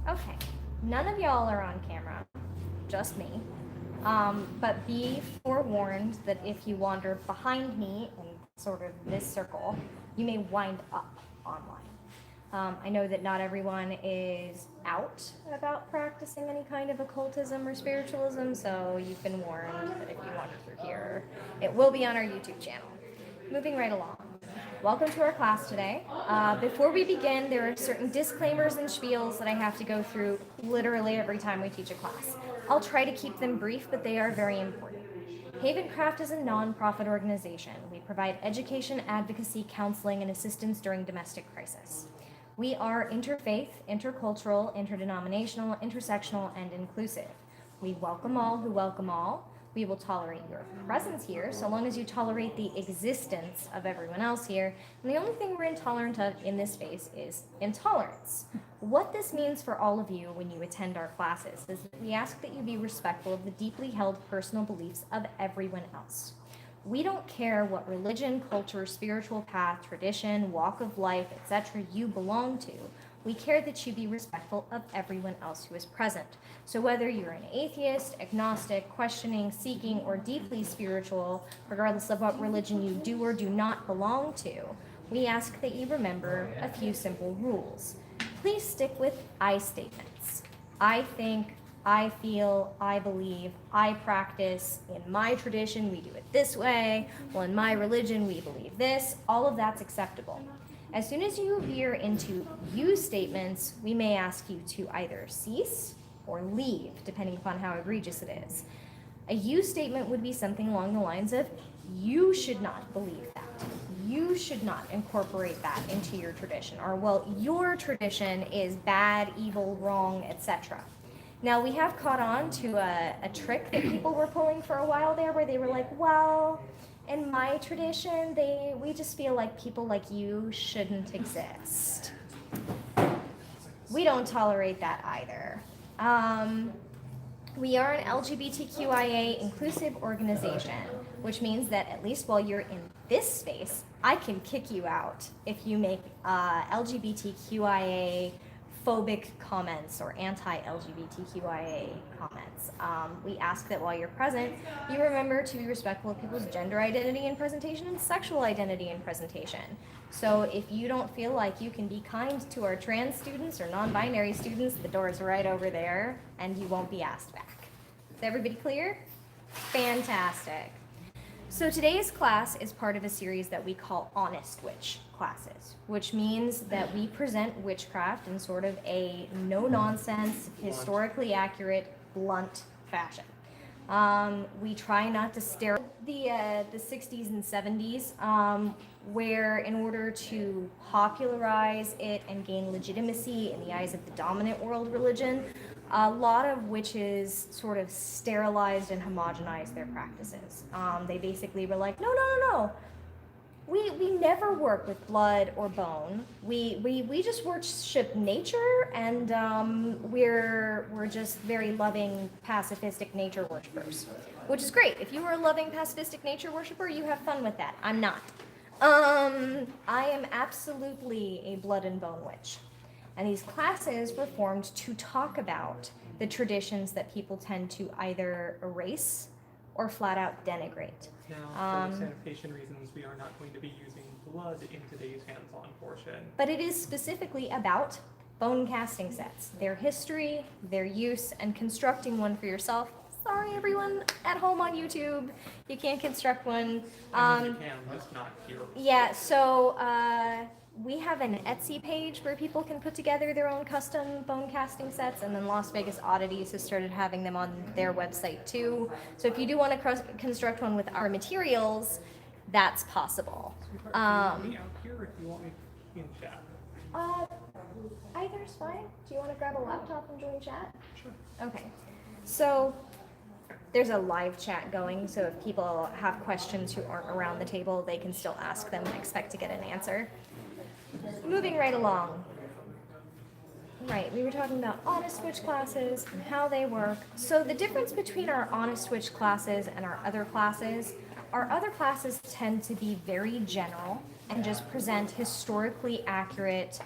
Okay, none of y'all are on camera, just me. But be forewarned that if you wander behind me in sort of this circle, you may wind up online. I know that not everyone is out about practicing any kind of occultism or spiritualism, so you've been warned that if you wander through here, it will be on our YouTube channel. Moving right along. Welcome to our class today. Before we begin, there are certain disclaimers and spiels that I have to go through literally every time we teach a class. I'll try to keep them brief, but they are very important. Havencraft is a non-profit organization. We provide education, advocacy, counseling, and assistance during domestic crisis. We are interfaith, intercultural, interdenominational, intersectional, and inclusive. We welcome all who welcome all. We will tolerate your presence here so long as you tolerate the existence of everyone else here. And the only thing we're intolerant of in this space is intolerance. What this means for all of you when you attend our classes is that we ask that you be respectful of the deeply held personal beliefs of everyone else. We don't care what religion, culture, spiritual path, tradition, walk of life, etc. you belong to. We care that you be respectful of everyone else who is present. So whether you're an atheist, agnostic, questioning, seeking, or deeply spiritual, regardless of what religion you do or do not belong to, we ask that you remember a few simple rules. Please stick with I statements. I think, I feel, I believe, I practice, in my tradition we do it this way, well in my religion we believe this, all of that's acceptable. As soon as you veer into you statements, we may ask you to either cease or leave, depending upon how egregious it is. A you statement would be something along the lines of, you should not believe that. You should not incorporate that into your tradition. Or, well, your tradition is bad, evil, wrong, etc. Now, we have caught on to a trick that people were pulling for a while there where they were like, well, in my tradition, we just feel like people like you shouldn't exist. We don't tolerate that either. We are an LGBTQIA inclusive organization, which means that at least while you're in this space, I can kick you out if you make LGBTQIA phobic comments or anti-LGBTQIA comments. We ask that while you're present, you remember to be respectful of people's gender identity and presentation and sexual identity and presentation. So if you don't feel like you can be kind to our trans students or non-binary students, the door is right over there and you won't be asked back. Is everybody clear? Fantastic. So today's class is part of a series that we call Honest Witch classes, which means that we present witchcraft in sort of a no-nonsense, historically accurate, blunt fashion. We try not to stare the 60s and 70s, where in order to popularize it and gain legitimacy in the eyes of the dominant world religion, a lot of witches sort of sterilized and homogenized their practices. They basically were like, no. We never work with blood or bone. We just worship nature, and we're just very loving, pacifistic nature worshipers, which is great. If you are a loving, pacifistic nature worshiper, you have fun with that. I'm not. I am absolutely a blood and bone witch. And these classes were formed to talk about the traditions that people tend to either erase or flat out denigrate. Now, for sanitation reasons, we are not going to be using blood in today's hands-on portion. But it is specifically about bone casting sets, their history, their use, and constructing one for yourself. Sorry, everyone at home on YouTube, you can't construct one. You can, just not here. Yeah, so we have an Etsy page where people can put together their own custom bone casting sets, and then Las Vegas Oddities has started having them on their website too. So if you do want to construct one with our materials, that's possible. Me out here, if you want me in chat. Either's fine. Do you want to grab a laptop and join chat? Sure. Okay. So there's a live chat going, so if people have questions who aren't around the table, they can still ask them and expect to get an answer. Moving right along. Right, we were talking about Honest Witch classes and how they work. So the difference between our Honest Witch classes and our other classes tend to be very general and just present historically accurate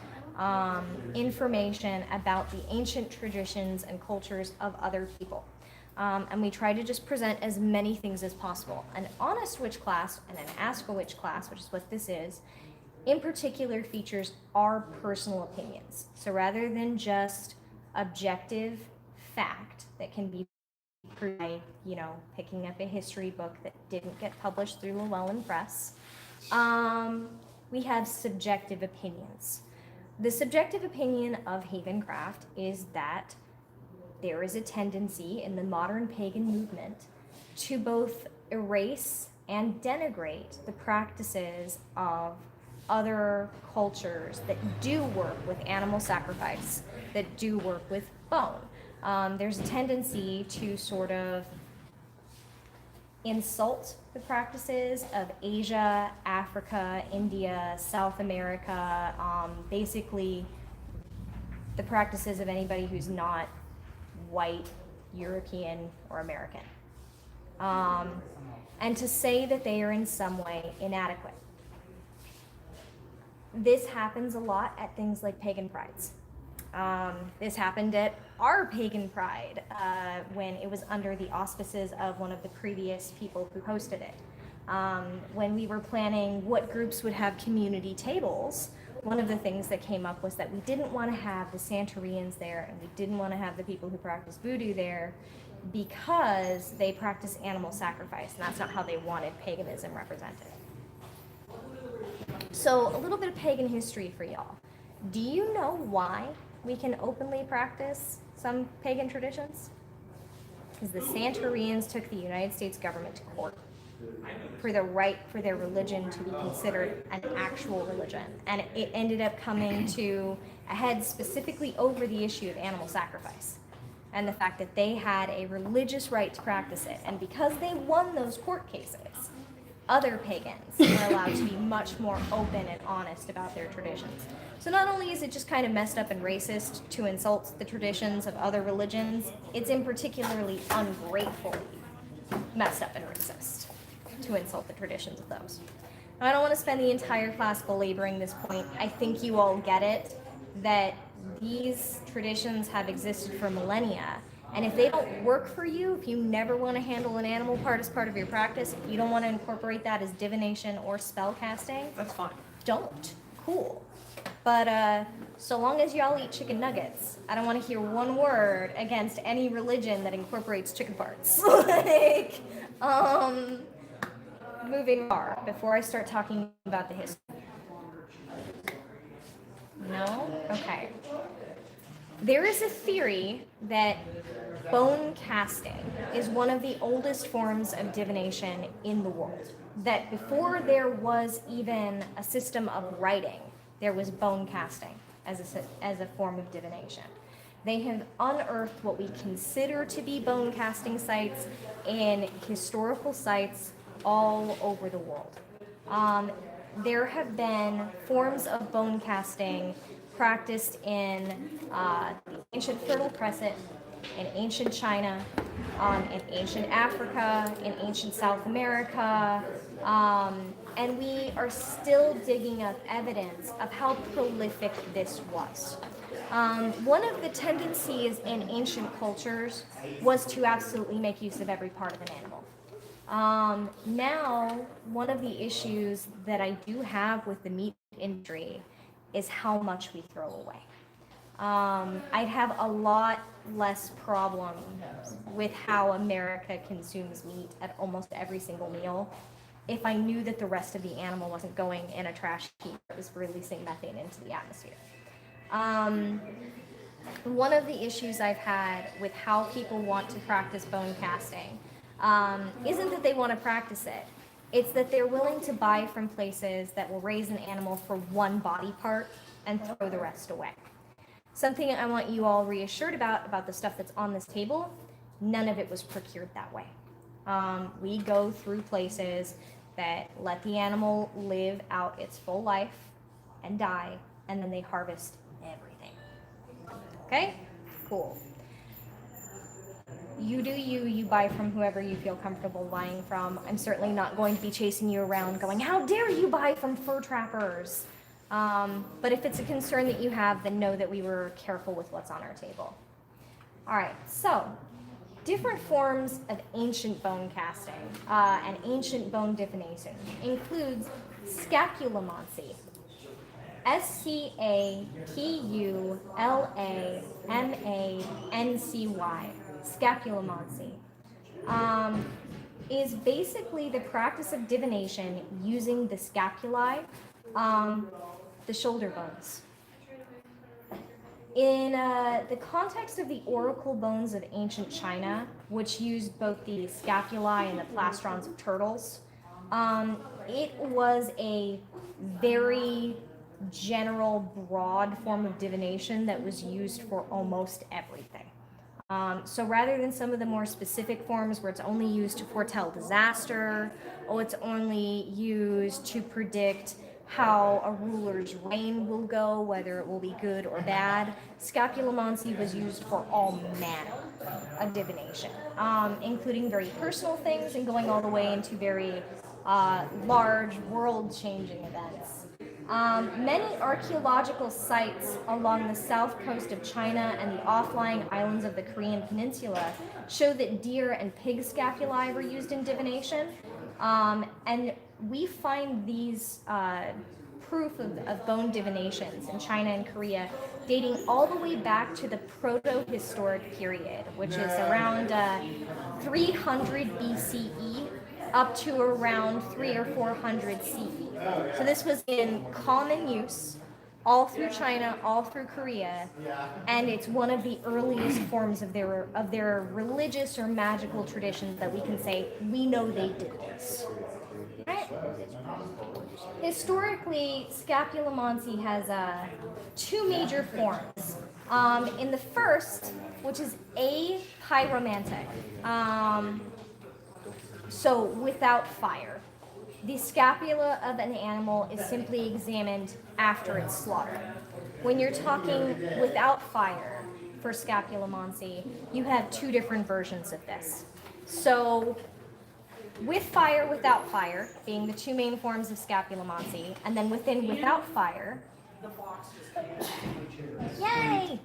information about the ancient traditions and cultures of other people. And we try to just present as many things as possible. An honest witch class and an ask a witch class, which is what this is, in particular features our personal opinions. So rather than just objective fact that can be proved by, picking up a history book that didn't get published through Llewellyn Press, we have subjective opinions. The subjective opinion of Havencraft is that there is a tendency in the modern pagan movement to both erase and denigrate the practices of other cultures that do work with animal sacrifice, that do work with bone. There's a tendency to sort of insult the practices of Asia, Africa, India, South America, basically the practices of anybody who's not white, European, or American. And to say that they are in some way inadequate. This happens a lot at things like pagan prides. This happened at our pagan pride when it was under the auspices of one of the previous people who hosted it. When we were planning what groups would have community tables, one of the things that came up was that we didn't want to have the Santorians there, and we didn't want to have the people who practice voodoo there because they practice animal sacrifice, and that's not how they wanted paganism represented. So a little bit of pagan history for y'all. Do you know why we can openly practice some pagan traditions? Because the Santorians took the United States government to court for the right for their religion to be considered an actual religion. And it ended up coming to a head specifically over the issue of animal sacrifice and the fact that they had a religious right to practice it. And because they won those court cases, other pagans were allowed to be much more open and honest about their traditions. So not only is it just kind of messed up and racist to insult the traditions of other religions, it's in particularly ungratefully messed up and racist to insult the traditions of those. Now, I don't want to spend the entire class belaboring this point. I think you all get it, that these traditions have existed for millennia. And if they don't work for you, if you never want to handle an animal part as part of your practice, if you don't want to incorporate that as divination or spell casting, That's fine. don't. Cool. But so long as y'all eat chicken nuggets, I don't want to hear one word against any religion that incorporates chicken parts. Moving on, before I start talking about the history. No? Okay. There is a theory that bone casting is one of the oldest forms of divination in the world. That before there was even a system of writing, there was bone casting as a form of divination. They have unearthed what we consider to be bone casting sites in historical sites all over the world. There have been forms of bone casting practiced in the ancient Fertile Crescent, in ancient China, in ancient Africa, in ancient South America, and we are still digging up evidence of how prolific this was. One of the tendencies in ancient cultures was to absolutely make use of every part of an animal. Now, one of the issues that I do have with the meat industry is how much we throw away. I'd have a lot less problem with how America consumes meat at almost every single meal if I knew that the rest of the animal wasn't going in a trash heap that was releasing methane into the atmosphere. One of the issues I've had with how people want to practice bone casting isn't that they want to practice it. It's that they're willing to buy from places that will raise an animal for one body part and throw the rest away. Something I want you all reassured about the stuff that's on this table, none of it was procured that way. We go through places that let the animal live out its full life and die, and then they harvest everything. Okay? Cool. You do you buy from whoever you feel comfortable buying from. I'm certainly not going to be chasing you around going, how dare you buy from fur trappers? But if it's a concern that you have, then know that we were careful with what's on our table. All right, so different forms of ancient bone casting and ancient bone divination includes scapulomancy. Scapullamancy. Scapulomancy is basically the practice of divination using the scapulae, the shoulder bones. In the context of the oracle bones of ancient China, which used both the scapulae and the plastrons of turtles, it was a very general, broad form of divination that was used for almost everything. So rather than some of the more specific forms where it's only used to foretell disaster, or it's only used to predict how a ruler's reign will go, whether it will be good or bad, scapulomancy was used for all manner of divination, including very personal things and going all the way into very large, world-changing events. Many archaeological sites along the south coast of China and the offlying islands of the Korean peninsula show that deer and pig scapulae were used in divination. And we find these proof of bone divinations in China and Korea dating all the way back to the proto-historic period, which is around 300 BCE up to around 300 or 400 CE. So this was in common use all through China, all through Korea, and it's one of the earliest forms of their religious or magical traditions that we can say we know they did this. Right? Historically, scapulomancy has two major forms. In the first, which is apyromantic, so without fire. The scapula of an animal is simply examined after it's slaughtered. When you're talking without fire for scapulomancy, you have two different versions of this. So with fire, without fire, being the two main forms of scapulomancy, and then without fire. Yay!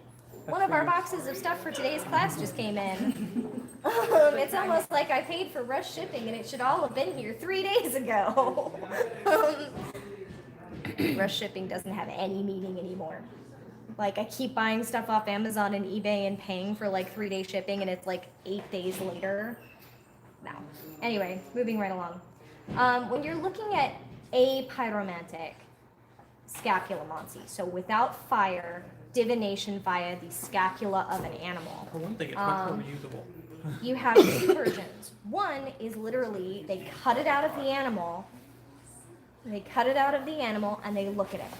One of our boxes of stuff for today's class just came in. It's almost like I paid for rush shipping and it should all have been here 3 days ago. Rush shipping doesn't have any meaning anymore. Like, I keep buying stuff off Amazon and eBay and paying for like 3-day shipping and it's like 8 days later. No. Anyway, moving right along. When you're looking at apyromantic scapulomancy, so without fire, divination via the scapula of an animal. For one thing, it's much more reusable. You have two versions. One is literally they cut it out of the animal. They cut it out of the animal and they look at it.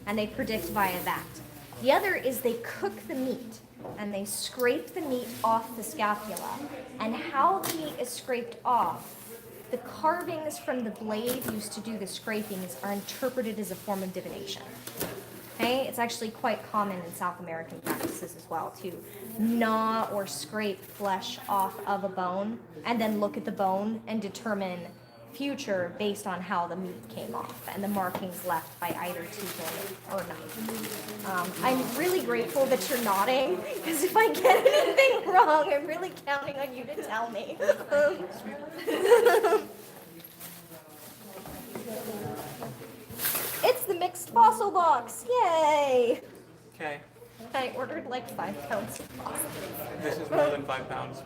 And they predict via that. The other is they cook the meat and they scrape the meat off the scapula. And how the meat is scraped off, the carvings from the blade used to do the scrapings are interpreted as a form of divination. Okay? It's actually quite common in South American practices as well to gnaw or scrape flesh off of a bone and then look at the bone and determine future based on how the meat came off and the markings left by either tooth or knife. I'm really grateful that you're nodding because if I get anything wrong, I'm really counting on you to tell me. It's the mixed fossil box! Yay! Okay. I ordered like 5 pounds of fossils. This is more than 5 pounds.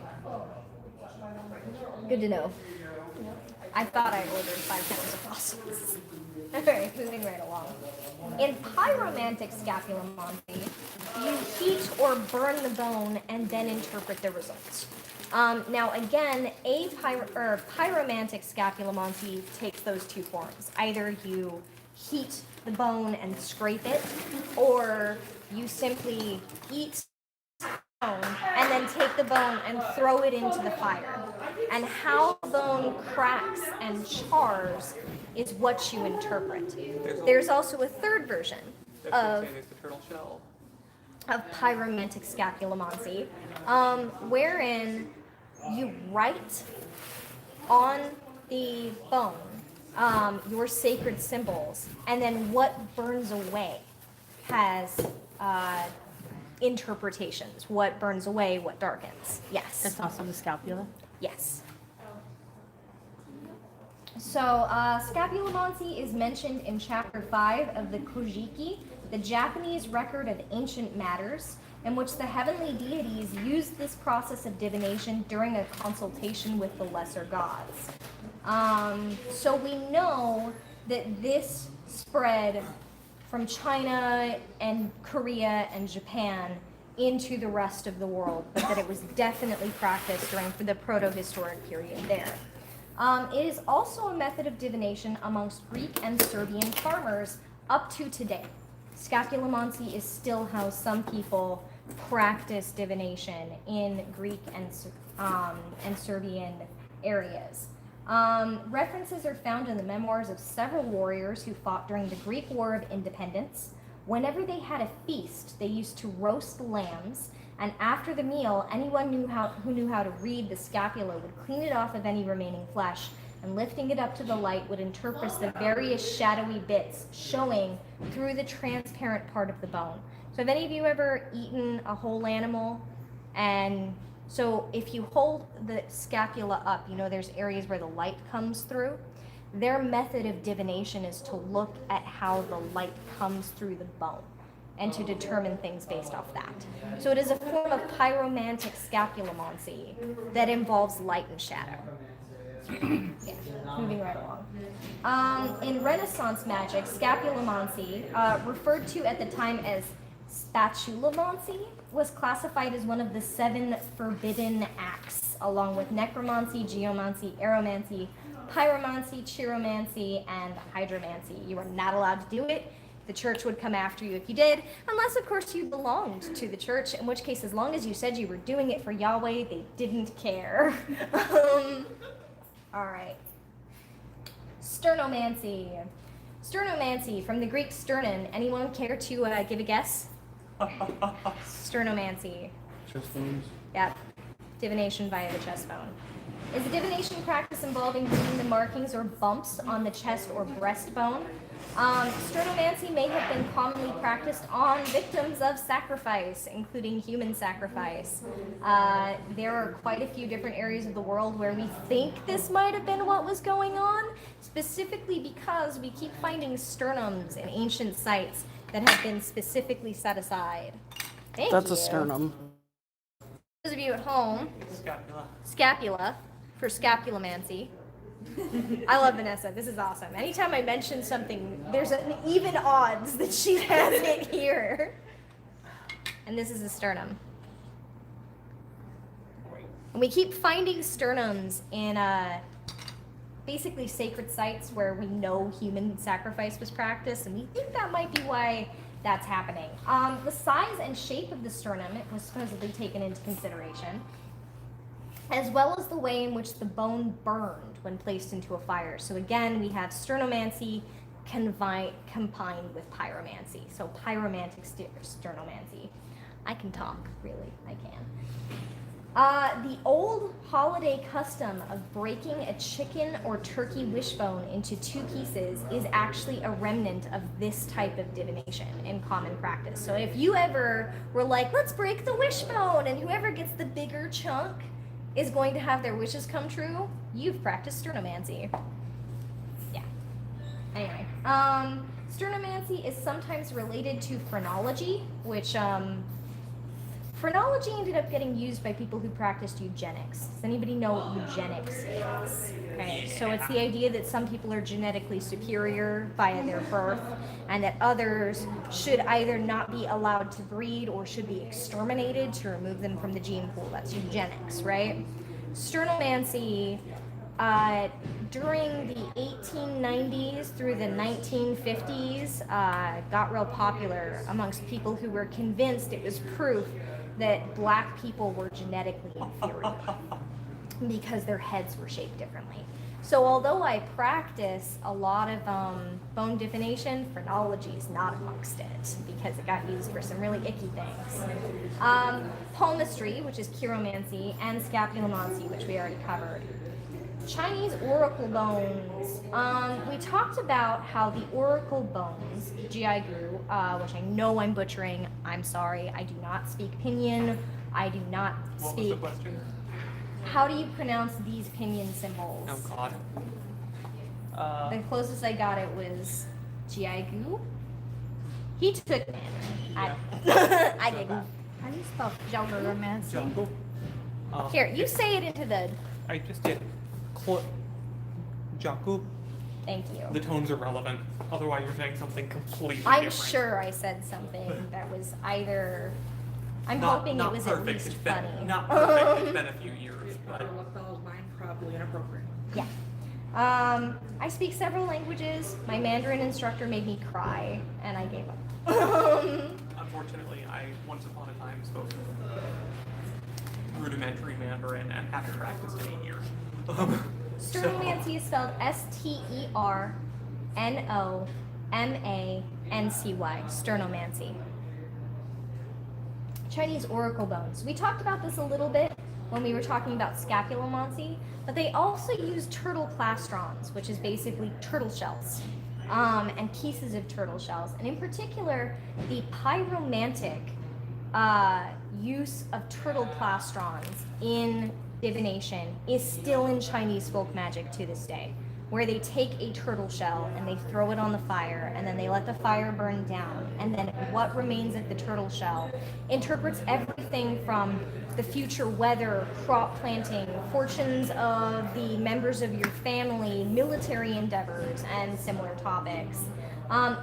Good to know. I thought I ordered 5 pounds of fossils. Alright, moving right along. In pyromantic scapulomancy, you heat or burn the bone and then interpret the results. Now again, pyromantic scapulomancy takes those two forms. Either you heat the bone and scrape it, or you simply eat the bone and then take the bone and throw it into the fire. And how the bone cracks and chars is what you interpret. There's also a third version of the turtle shell. Pyromantic scapulomancy, wherein you write on the bone your sacred symbols, and then what burns away has interpretations. What burns away, what darkens. Yes. That's also the scapula. Yes. So, scapulomancy is mentioned in Chapter 5 of the Kojiki, the Japanese record of ancient matters, in which the heavenly deities used this process of divination during a consultation with the lesser gods. So we know that this spread from China and Korea and Japan into the rest of the world, but that it was definitely practiced during the proto-historic period there. It is also a method of divination amongst Greek and Serbian farmers up to today. Scapulomancy is still how some people practice divination in Greek and Serbian areas. References are found in the memoirs of several warriors who fought during the Greek War of Independence. Whenever they had a feast, they used to roast lambs, and after the meal, anyone who knew how to read the scapula would clean it off of any remaining flesh, and lifting it up to the light would interpret the various shadowy bits showing through the transparent part of the bone. So have any of you ever eaten a whole animal? And so if you hold the scapula up, you know there's areas where the light comes through. Their method of divination is to look at how the light comes through the bone and to determine things based off that. So it is a form of pyromantic scapulomancy that involves light and shadow. Yeah, moving right along. In Renaissance magic, scapulomancy, referred to at the time as spatulamancy, was classified as one of the 7 forbidden acts, along with necromancy, geomancy, aeromancy, pyromancy, chiromancy, and hydromancy. You are not allowed to do it. The church would come after you if you did, unless, of course, you belonged to the church, in which case, as long as you said you were doing it for Yahweh, they didn't care. All right. Sternomancy. Sternomancy, from the Greek sternon. Anyone care to give a guess? Sternomancy. Chest bones. Yep. Divination via the chest bone. Is a divination practice involving reading the markings or bumps on the chest or breastbone. Sternomancy may have been commonly practiced on victims of sacrifice, including human sacrifice. There are quite a few different areas of the world where we think this might have been what was going on, specifically because we keep finding sternums in ancient sites that have been specifically set aside. Thank That's you. a sternum. Those of you at home, scapula for scapulomancy. I love Vanessa. This is awesome. Anytime I mention something, there's an even odds that she has it here. And this is a sternum. And we keep finding sternums in basically sacred sites where we know human sacrifice was practiced, and we think that might be why that's happening. The size and shape of the sternum was supposedly taken into consideration, as well as the way in which the bone burned when placed into a fire. So again, we have sternomancy combined with pyromancy. So pyromantic sternomancy. I can talk, really, I can. The old holiday custom of breaking a chicken or turkey wishbone into 2 pieces is actually a remnant of this type of divination in common practice. So if you ever were like, let's break the wishbone, and whoever gets the bigger chunk is going to have their wishes come true, you've practiced sternomancy. Yeah. Anyway, sternomancy is sometimes related to phrenology, which phrenology ended up getting used by people who practiced eugenics. Does anybody know what eugenics is? Okay, so it's the idea that some people are genetically superior via their birth, and that others should either not be allowed to breed or should be exterminated to remove them from the gene pool. That's eugenics, right? Sternomancy, during the 1890s through the 1950s, got real popular amongst people who were convinced it was proof that black people were genetically inferior because their heads were shaped differently. So although I practice a lot of bone divination, phrenology is not amongst it because it got used for some really icky things. Palmistry, which is chiromancy, and scapulomancy, which we already covered. Chinese oracle bones. We talked about how the oracle bones, Jiaigu, which I know I'm butchering. I'm sorry. I do not speak Pinyin. I do not What speak. was the question? How do you pronounce these Pinyin symbols? Oh God. The closest I got it was Jiaigu. He took Mandarin. I didn't. How do you spell gyromancy? Jungle. Here, you say it into the. I just did. Jaku. Thank you. The tones are relevant. Otherwise, you're saying something completely I'm different. sure I said something that was either. I'm Not- hoping not it was perfect. at least It's been- funny. Not perfect. It's been a few years, but Lapel's mind probably inappropriate. Yeah. I speak several languages. My Mandarin instructor made me cry, and I gave up. unfortunately, I once upon a time spoke rudimentary Mandarin and haven't practiced in 8 years. Sternomancy is spelled Stenomancy. Sternomancy. Chinese oracle bones. We talked about this a little bit when we were talking about scapulomancy, but they also use turtle plastrons, which is basically turtle shells, and pieces of turtle shells. And in particular, the pyromantic use of turtle plastrons in divination is still in Chinese folk magic to this day, where they take a turtle shell and they throw it on the fire, and then they let the fire burn down, and then what remains of the turtle shell interprets everything from the future weather, crop planting, fortunes of the members of your family, military endeavors, and similar topics.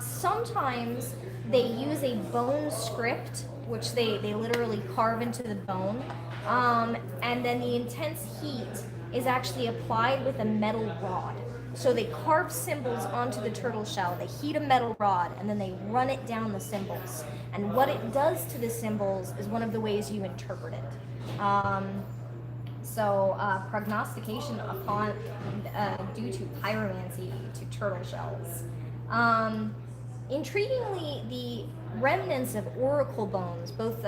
Sometimes they use a bone script, which they literally carve into the bone, and then the intense heat is actually applied with a metal rod. So they carve symbols onto the turtle shell, they heat a metal rod, and then they run it down the symbols. And what it does to the symbols is one of the ways you interpret it. Prognostication upon due to pyromancy to turtle shells. Intriguingly, the remnants of oracle bones, both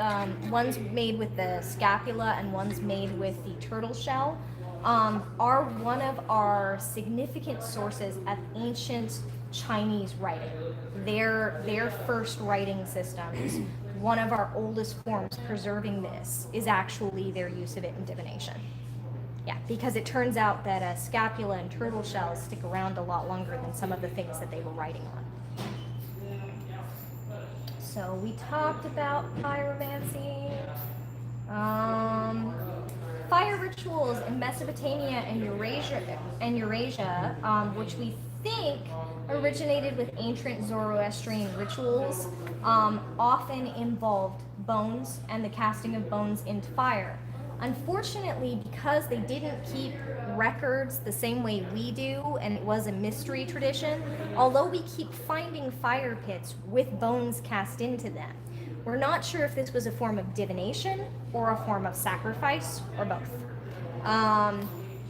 ones made with the scapula and ones made with the turtle shell, are one of our significant sources of ancient Chinese writing. Their first writing systems, one of our oldest forms preserving this, is actually their use of it in divination. Yeah, because it turns out that scapula and turtle shells stick around a lot longer than some of the things that they were writing on. So we talked about pyromancy. Fire rituals in Mesopotamia and Eurasia, which we think originated with ancient Zoroastrian rituals, often involved bones and the casting of bones into fire. Unfortunately, because they didn't keep records the same way we do, and it was a mystery tradition, although we keep finding fire pits with bones cast into them, we're not sure if this was a form of divination or a form of sacrifice or both.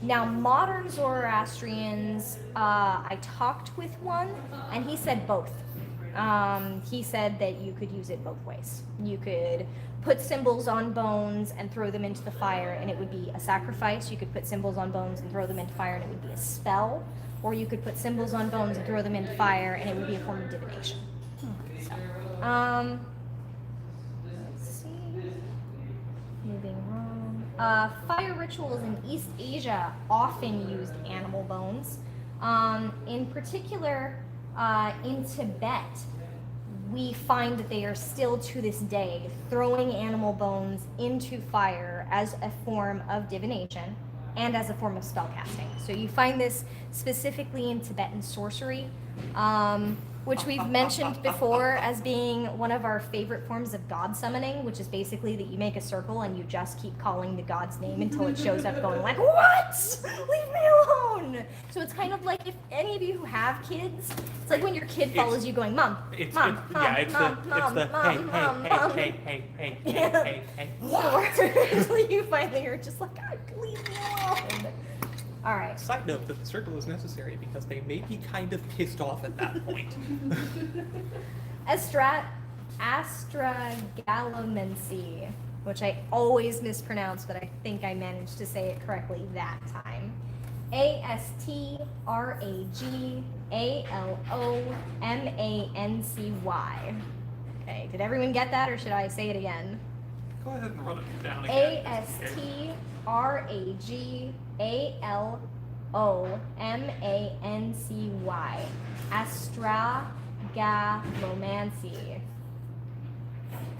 Now, modern Zoroastrians, I talked with one, and he said both. He said that you could use it both ways. You could put symbols on bones and throw them into the fire, and it would be a sacrifice. You could put symbols on bones and throw them into fire, and it would be a spell. Or you could put symbols on bones and throw them into fire, and it would be a form of divination. So, let's see. Moving on. Fire rituals in East Asia often used animal bones. In particular, in Tibet, we find that they are still to this day throwing animal bones into fire as a form of divination and as a form of spellcasting. So you find this specifically in Tibetan sorcery, which we've mentioned before as being one of our favorite forms of god summoning, which is basically that you make a circle and you just keep calling the god's name until it shows up going like, what? Leave me alone! So it's kind of like if any of you who have kids, it's like when your kid follows you going, Mom, It's Mom, the Mom, hey, until you finally are just like, God, leave me alone. All right. Side note that the circle is necessary because they may be kind of pissed off at that point. Astragalomancy, which I always mispronounce, but I think I managed to say it correctly that time. Astragalomancy. Okay, did everyone get that, or should I say it again? Go ahead and run it down again. Astragalomancy. Astragalomancy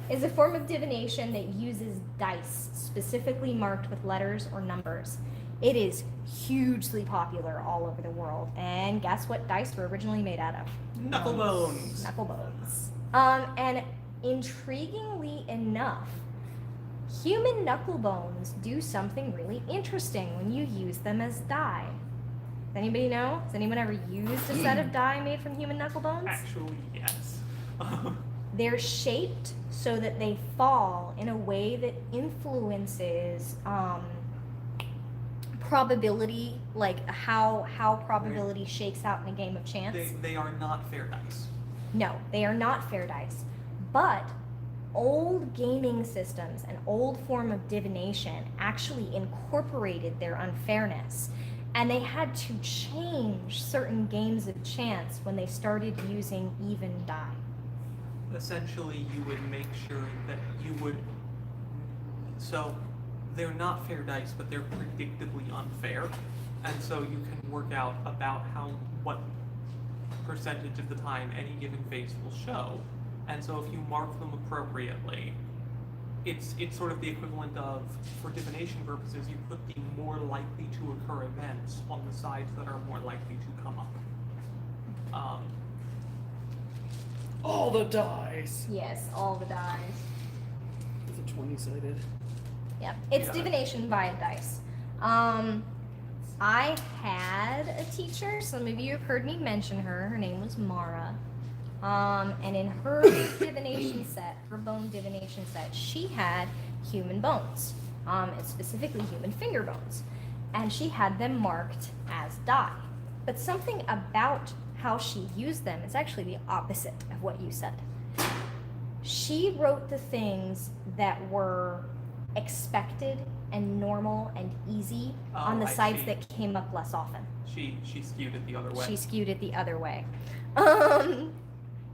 is a form of divination that uses dice, specifically marked with letters or numbers. It is hugely popular all over the world. And guess what dice were originally made out of? Knuckle bones. Knuckle bones. And intriguingly enough, human knuckle bones do something really interesting when you use them as die. Does anybody know? Has anyone ever used a set of die made from human knuckle bones? Actually, yes. They're shaped so that they fall in a way that influences probability, like how probability shakes out in a game of chance. They are not fair dice. No, they are not fair dice. But old gaming systems, an old form of divination, actually incorporated their unfairness. And they had to change certain games of chance when they started using even die. Essentially, you would make sure that you would. So, they're not fair dice, but they're predictably unfair. And so you can work out about what percentage of the time any given face will show. And so if you mark them appropriately, it's sort of the equivalent of, for divination purposes, you put the more likely to occur events on the sides that are more likely to come up. All the dice. Yes, all the dice. Is it 20-sided? Yep, it's Yeah. divination via dice. I had a teacher, some of you have heard me mention her. Her name was Mara. And in her divination set, her bone divination set, she had human bones, and specifically human finger bones. And she had them marked as die. But something about how she used them is actually the opposite of what you said. She wrote the things that were expected and normal and easy on the I sides see. that came up less often. She skewed it the other way. She skewed it the other way.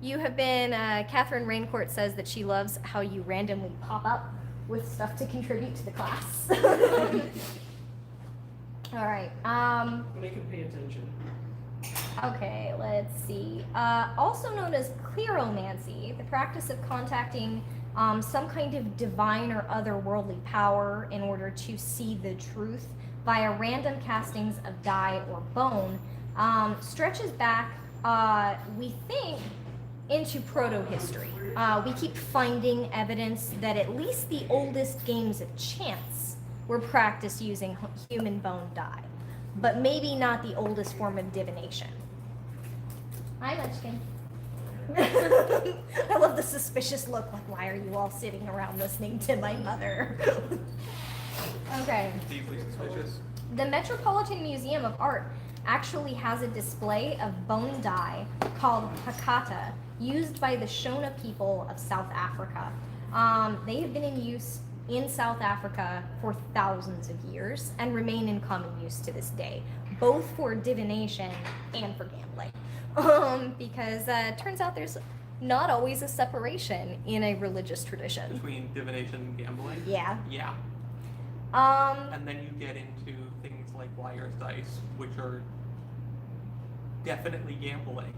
You have been, Catherine Raincourt says that she loves how you randomly pop up with stuff to contribute to the class. All right. Make him pay attention. Okay, let's see. Also known as cleromancy, the practice of contacting some kind of divine or otherworldly power in order to see the truth via random castings of die or bone, stretches back, we think, into proto-history. We keep finding evidence that at least the oldest games of chance were practiced using human bone die, but maybe not the oldest form of divination. Hi, Munchkin. I love the suspicious look, like, why are you all sitting around listening to my mother? Okay. Deeply suspicious. The Metropolitan Museum of Art actually has a display of bone die called Hakata, used by the Shona people of South Africa. They have been in use in South Africa for thousands of years and remain in common use to this day, both for divination and for gambling. Because it turns out there's not always a separation in a religious tradition. Between divination and gambling? Yeah. Yeah. And then you get into things like liar's dice, which are definitely gambling,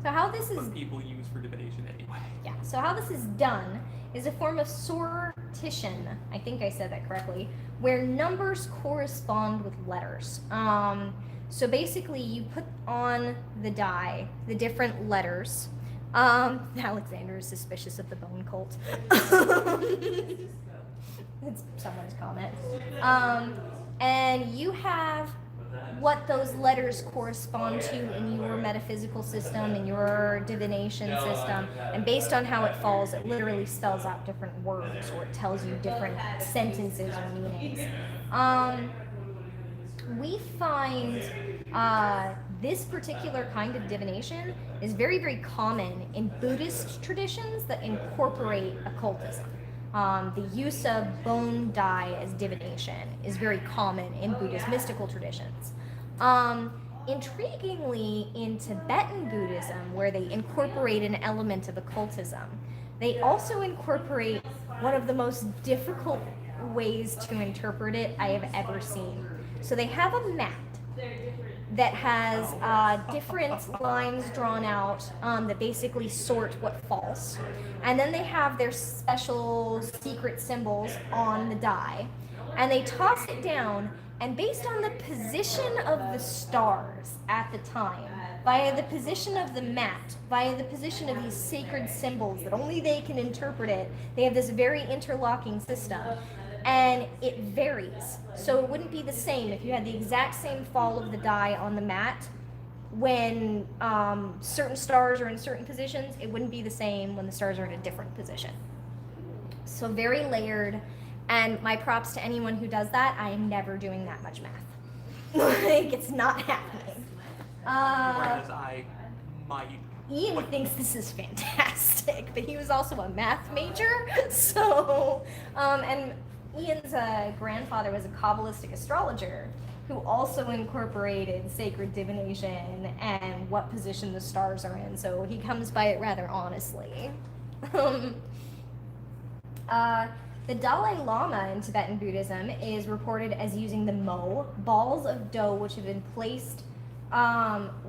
So how this is but people use for divination anyway. Yeah, so how this is done is a form of sortition, I think I said that correctly, where numbers correspond with letters. So basically you put on the die the different letters. Alexander is suspicious of the bone cult. It's someone's comment. And you have what those letters correspond to in your metaphysical system, in your divination system, and based on how it falls, it literally spells out different words, or it tells you different sentences or meanings. We find this particular kind of divination is very, very common in Buddhist traditions that incorporate occultism. The use of bone dye as divination is very common in Buddhist mystical traditions. Intriguingly, in Tibetan Buddhism, where they incorporate an element of occultism, they also incorporate one of the most difficult ways to interpret it I have ever seen. So they have a mat that has different lines drawn out that basically sort what falls. And then they have their special secret symbols on the die. And they toss it down, and based on the position of the stars at the time, via the position of the mat, via the position of these sacred symbols that only they can interpret it, they have this very interlocking system. And it varies. So it wouldn't be the same if you had the exact same fall of the die on the mat when certain stars are in certain positions. It wouldn't be the same when the stars are in a different position. So very layered. And my props to anyone who does that. I am never doing that much math. Like, it's not happening. Whereas I might. Ian thinks this is fantastic, but he was also a math major. So, and Ian's grandfather was a Kabbalistic astrologer who also incorporated sacred divination and what position the stars are in. So he comes by it rather honestly. The Dalai Lama in Tibetan Buddhism is reported as using the mo, balls of dough which have been placed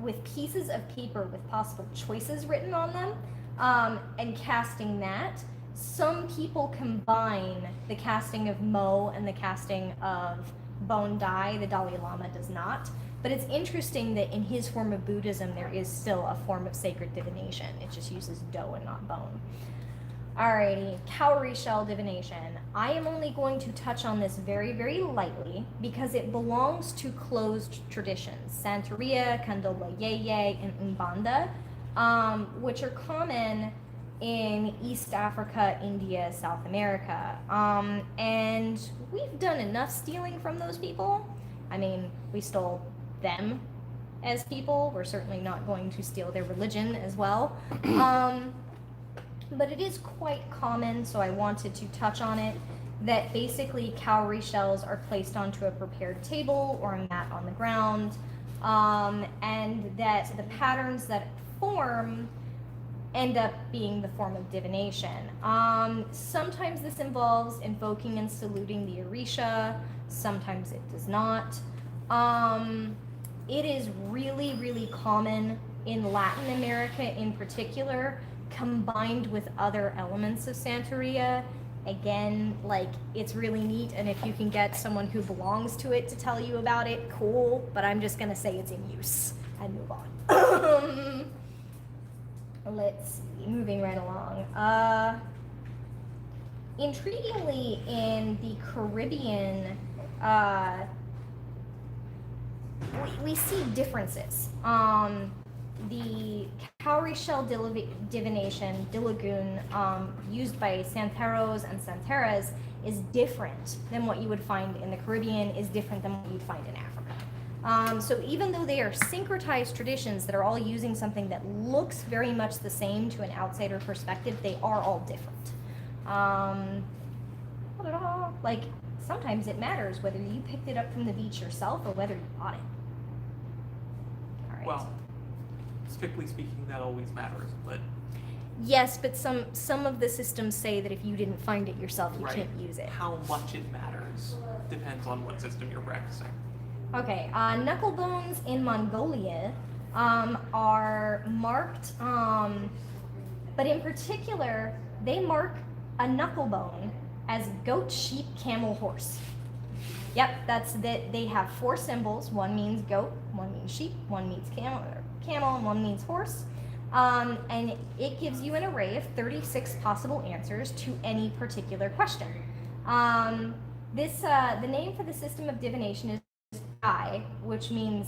with pieces of paper with possible choices written on them, and casting that. Some people combine the casting of mo and the casting of bone dye. The Dalai Lama does not. But it's interesting that in his form of Buddhism, there is still a form of sacred divination. It just uses dough and not bone. Alrighty, cowrie shell divination. I am only going to touch on this very, very lightly because it belongs to closed traditions. Santeria, Candomblé Yeye, and Umbanda, which are common in East Africa, India, South America. And we've done enough stealing from those people. I mean, we stole them as people. We're certainly not going to steal their religion as well. But it is quite common, so I wanted to touch on it, that basically cowrie shells are placed onto a prepared table or a mat on the ground, and that the patterns that form end up being the form of divination. Sometimes this involves invoking and saluting the Orisha, sometimes it does not. It is really, really common in Latin America in particular, combined with other elements of Santeria. Again, like, it's really neat, and if you can get someone who belongs to it to tell you about it, cool, but I'm just gonna say it's in use and move on. Let's see, moving right along. Intriguingly, in the Caribbean, we see differences. The cowrie shell divination, dilagoon, used by Santeros and Santeras is different than what you would find in the Caribbean, is different than what you'd find in Africa. So even though they are syncretized traditions that are all using something that looks very much the same to an outsider perspective, they are all different. Like, sometimes it matters whether you picked it up from the beach yourself or whether you bought it. All right. Well, strictly speaking, that always matters, but yes, but some of the systems say that if you didn't find it yourself, you right. can't use it. How much it matters depends on what system you're practicing. Okay, knuckle bones in Mongolia are marked, but in particular, they mark a knuckle bone as goat, sheep, camel, horse. Yep, that's that. They have 4 symbols. One means goat, one means sheep, one means camel, and one means horse. And it gives you an array of 36 possible answers to any particular question. The name for the system of divination is I, which means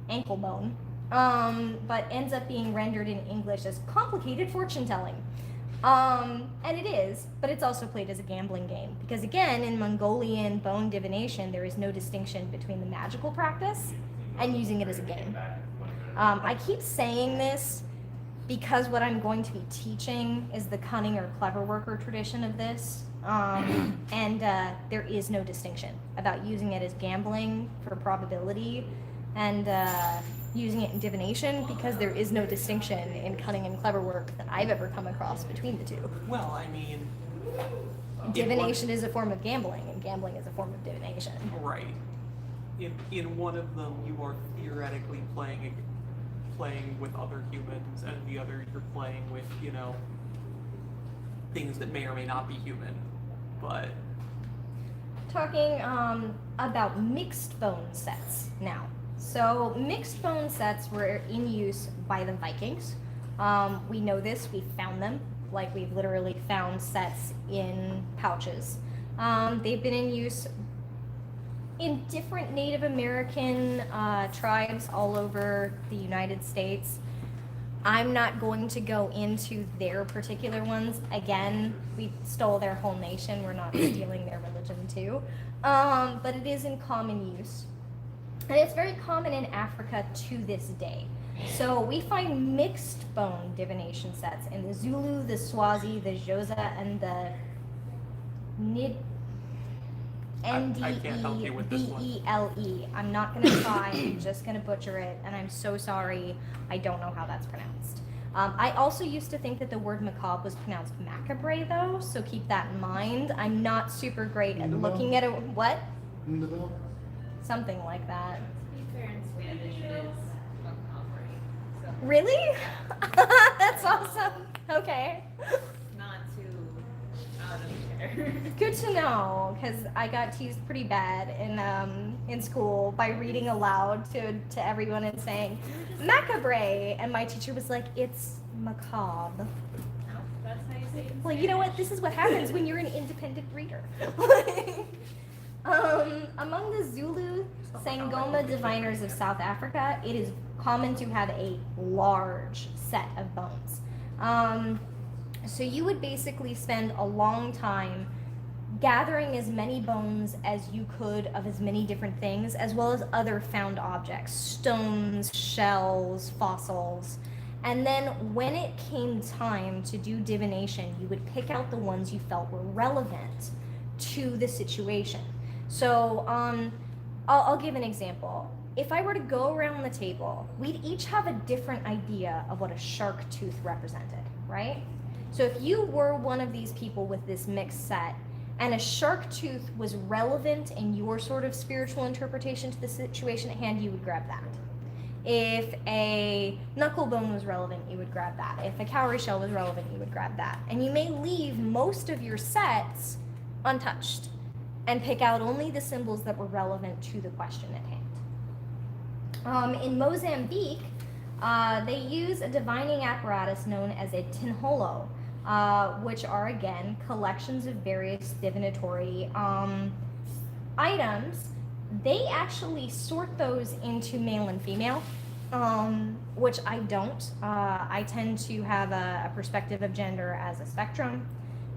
ankle bone, but ends up being rendered in English as complicated fortune telling. And it is, but it's also played as a gambling game. Because again, in Mongolian bone divination, there is no distinction between the magical practice and using it as a game. I keep saying this because what I'm going to be teaching is the cunning or clever worker tradition of this. And there is no distinction about using it as gambling for probability and using it in divination, because there is no distinction in cunning and clever work that I've ever come across between the two. Well, I mean, Divination is a form of gambling, and gambling is a form of divination. right. In one of them, you are theoretically playing with other humans, and the other you're playing with, things that may or may not be human. But Talking about mixed bone sets now. So mixed bone sets were in use by the Vikings. We know this, we found them. Like, we've literally found sets in pouches. They've been in use in different Native American tribes all over the United States. I'm not going to go into their particular ones. Again, we stole their whole nation. We're not stealing their religion too. But it is in common use. And it's very common in Africa to this day. So we find mixed bone divination sets in the Zulu, the Swazi, the Xhosa, and the I can't help you with this one. Ndebele. I'm not going to try. I'm just going to butcher it, and I'm so sorry. I don't know how that's pronounced. I also used to think that the word macabre was pronounced macabre, though, so keep that in mind. I'm not super great at looking at it. What? Something like that. To be fair, in Spanish it is macabre, so Really? That's awesome. Okay. not too out of care. Good to know, because I got teased pretty bad in school by reading aloud to everyone and saying macabre, and my teacher was like, "It's macabre." No, that's how you say it. in Well, you know what? Spanish. This is what happens when you're an independent reader. Among the Zulu Sangoma diviners of South Africa, it is common to have a large set of bones. So you would basically spend a long time gathering as many bones as you could of as many different things, as well as other found objects, stones, shells, fossils. And then when it came time to do divination, you would pick out the ones you felt were relevant to the situation. So I'll give an example. If I were to go around the table, we'd each have a different idea of what a shark tooth represented, right? So if you were one of these people with this mixed set, and a shark tooth was relevant in your sort of spiritual interpretation to the situation at hand, you would grab that. If a knuckle bone was relevant, you would grab that. If a cowrie shell was relevant, you would grab that. And you may leave most of your sets untouched and pick out only the symbols that were relevant to the question at hand. In Mozambique, they use a divining apparatus known as a tinholo, which are, again, collections of various divinatory items. They actually sort those into male and female, which I don't. I tend to have a perspective of gender as a spectrum,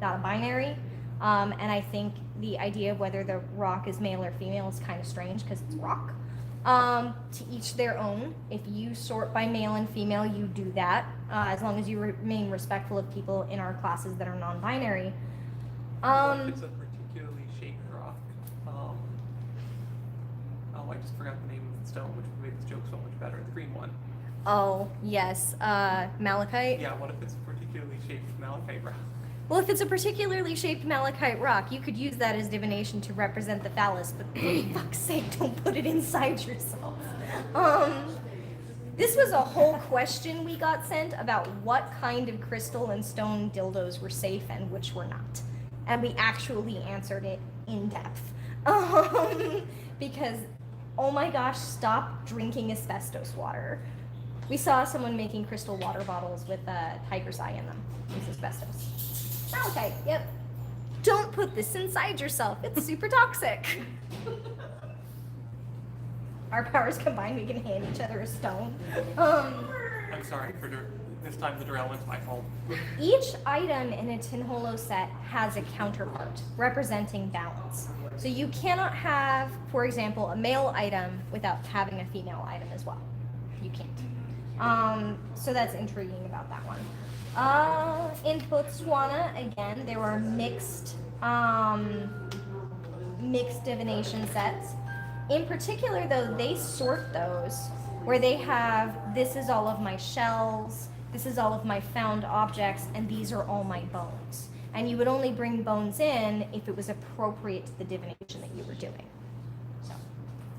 not a binary. And I think the idea of whether the rock is male or female is kind of strange because it's rock. To each their own. If you sort by male and female, you do that, as long as you remain respectful of people in our classes that are non-binary. What if it's a particularly shaped rock? I just forgot the name of the stone, which would make this joke so much better. The green one. Oh, yes, malachite. Yeah, what if it's a particularly shaped malachite rock? Well, if it's a particularly shaped malachite rock, you could use that as divination to represent the phallus, but for fuck's sake, don't put it inside yourself. This was a whole question we got sent about what kind of crystal and stone dildos were safe and which were not. And we actually answered it in depth. Because, oh my gosh, stop drinking asbestos water. We saw someone making crystal water bottles with a tiger's eye in them. It's asbestos. Malachite, yep. Don't put this inside yourself. It's super toxic. Our powers combined, we can hand each other a stone. I'm sorry for this time the derailment's my fault. Each item in a Tinholo set has a counterpart representing balance. So you cannot have, for example, a male item without having a female item as well. You can't. So that's intriguing about that one. In Botswana, again, there were mixed mixed divination sets. In particular, though, they sort those where they have this is all of my shells, this is all of my found objects, and these are all my bones. And you would only bring bones in if it was appropriate to the divination that you were doing. So,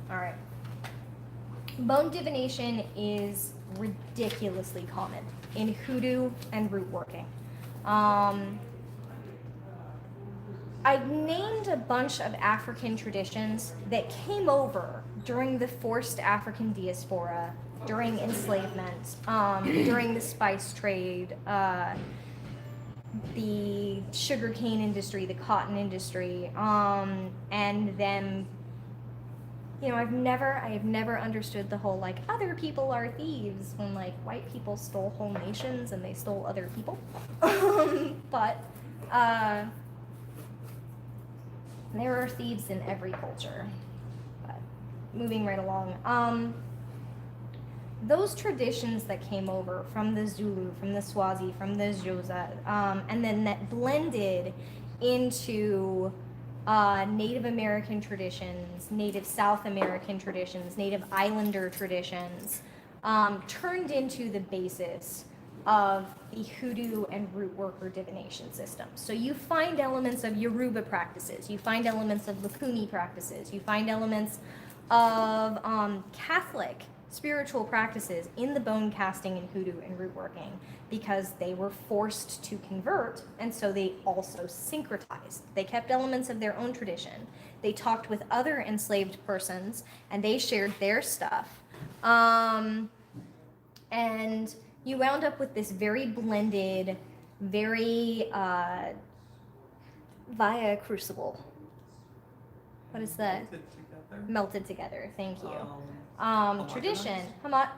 all right. Bone divination is ridiculously common in hoodoo and root working. I named a bunch of African traditions that came over during the forced African diaspora, during enslavement, during the spice trade, the sugarcane industry, the cotton industry, and then, you know, I have never understood the whole like other people are thieves when like white people stole whole nations and they stole other people, but. There are thieves in every culture. But moving right along. Those traditions that came over from the Zulu, from the Swazi, from the Xhosa, and then that blended into Native American traditions, Native South American traditions, Native Islander traditions, turned into the basis of the hoodoo and root worker divination system. So you find elements of Yoruba practices, you find elements of Lakuni practices, you find elements of Catholic spiritual practices in the bone casting and hoodoo and root working because they were forced to convert, and so they also syncretized. They kept elements of their own tradition. They talked with other enslaved persons and they shared their stuff. And you wound up with this very blended, very via crucible. What is that? Melted together. Melted together. Thank you. Tradition. It's not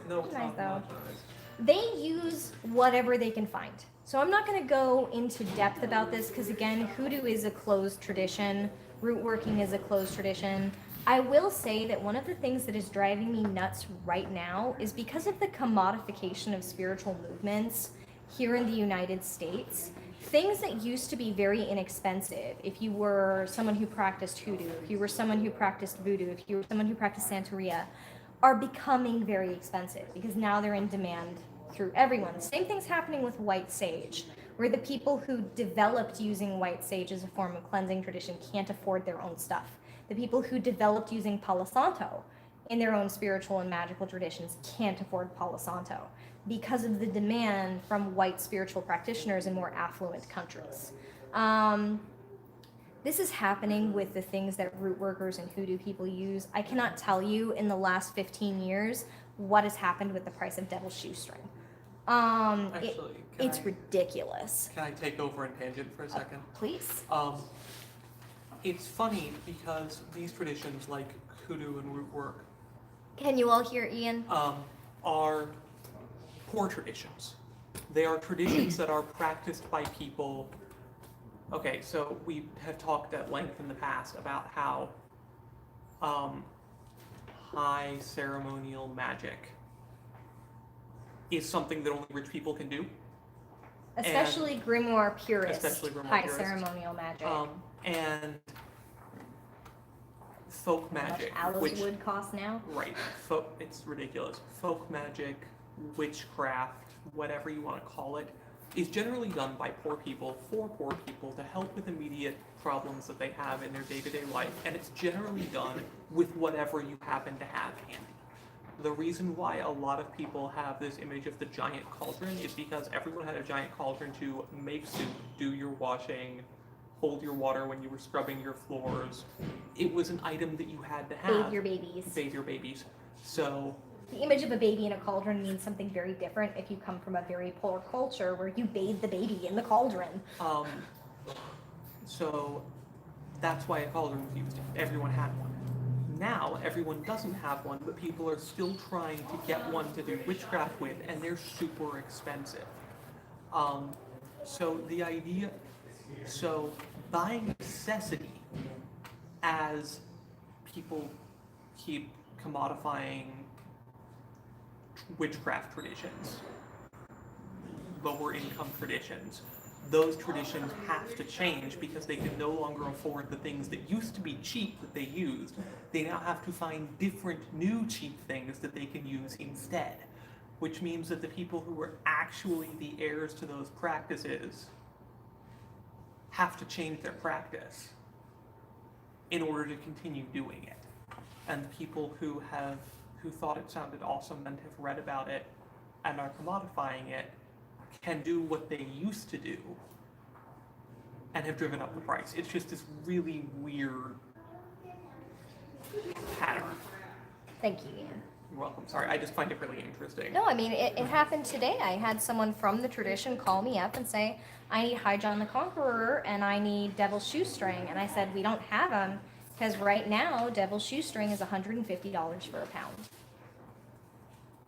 No, it's nice not though. homogenized. They use whatever they can find. So I'm not going to go into depth about this because again, hoodoo is a closed tradition. Root working is a closed tradition. I will say that one of the things that is driving me nuts right now is because of the commodification of spiritual movements here in the United States. Things that used to be very inexpensive, if you were someone who practiced hoodoo, if you were someone who practiced voodoo, if you were someone who practiced Santeria, are becoming very expensive because now they're in demand through everyone. The same thing's happening with white sage, where the people who developed using white sage as a form of cleansing tradition can't afford their own stuff. The people who developed using Palo Santo in their own spiritual and magical traditions can't afford Palo Santo because of the demand from white spiritual practitioners in more affluent countries. This is happening with the things that root workers and hoodoo people use. I cannot tell you in the last 15 years what has happened with the price of devil's shoestring. Actually, it's ridiculous. Can I take over and tangent for a second? Please. It's funny because these traditions like hoodoo and root work Can you all hear Ian? are poor traditions. They are traditions that are practiced by people. Okay, so we have talked at length in the past about how high ceremonial magic is something that only rich people can do. Especially grimoire purists. Especially grimoire high purists. ceremonial magic. And folk How much magic, aloes which wood cost now? right, it's ridiculous. Folk magic, witchcraft, whatever you want to call it, is generally done by poor people for poor people to help with immediate problems that they have in their day-to-day life, and it's generally done with whatever you happen to have handy. The reason why a lot of people have this image of the giant cauldron is because everyone had a giant cauldron to make soup, do your washing, hold your water when you were scrubbing your floors. It was an item that you had to have. Bathe your babies. Bathe your babies. So The image of a baby in a cauldron means something very different if you come from a very poor culture where you bathe the baby in the cauldron. So that's why a cauldron was used. Everyone had one. Now everyone doesn't have one, but people are still trying to get one to do witchcraft with, and they're super expensive. So buying necessity as people keep commodifying witchcraft traditions, lower income traditions, those traditions have to change because they can no longer afford the things that used to be cheap that they used. They now have to find different new cheap things that they can use instead, which means that the people who are actually the heirs to those practices have to change their practice in order to continue doing it. And people who thought it sounded awesome and have read about it and are commodifying it can do what they used to do and have driven up the price. It's just this really weird pattern. Thank you, Ian. You're welcome. Sorry, I just find it really interesting. No, I mean, it happened today. I had someone from the tradition call me up and say, I need High John the Conqueror and I need Devil's Shoestring. And I said, we don't have them because right now Devil's Shoestring is $150 for a pound.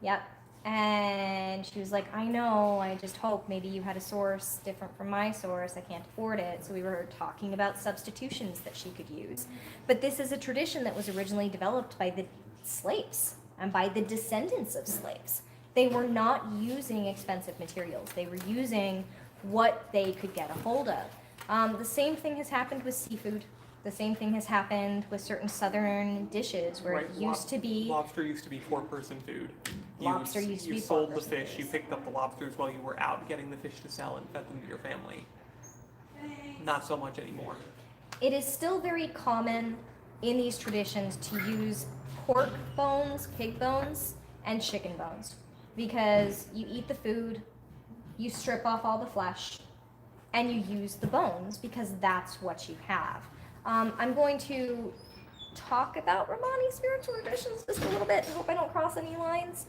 Yep. And she was like, I know, I just hope maybe you had a source different from my source. I can't afford it. So we were talking about substitutions that she could use. But this is a tradition that was originally developed by the slaves and by the descendants of slaves. They were not using expensive materials. They were using what they could get a hold of. The same thing has happened with seafood. The same thing has happened with certain southern dishes where Right, it used to be... Lobster used to be four-person food. Lobster used to be You sold the four-person fish, food. you picked up the lobsters while you were out getting the fish to sell and fed them to your family. Not so much anymore. It is still very common in these traditions to use pork bones, pig bones, and chicken bones because you eat the food, you strip off all the flesh, and you use the bones because that's what you have. I'm going to talk about Romani spiritual traditions just a little bit. I hope I don't cross any lines.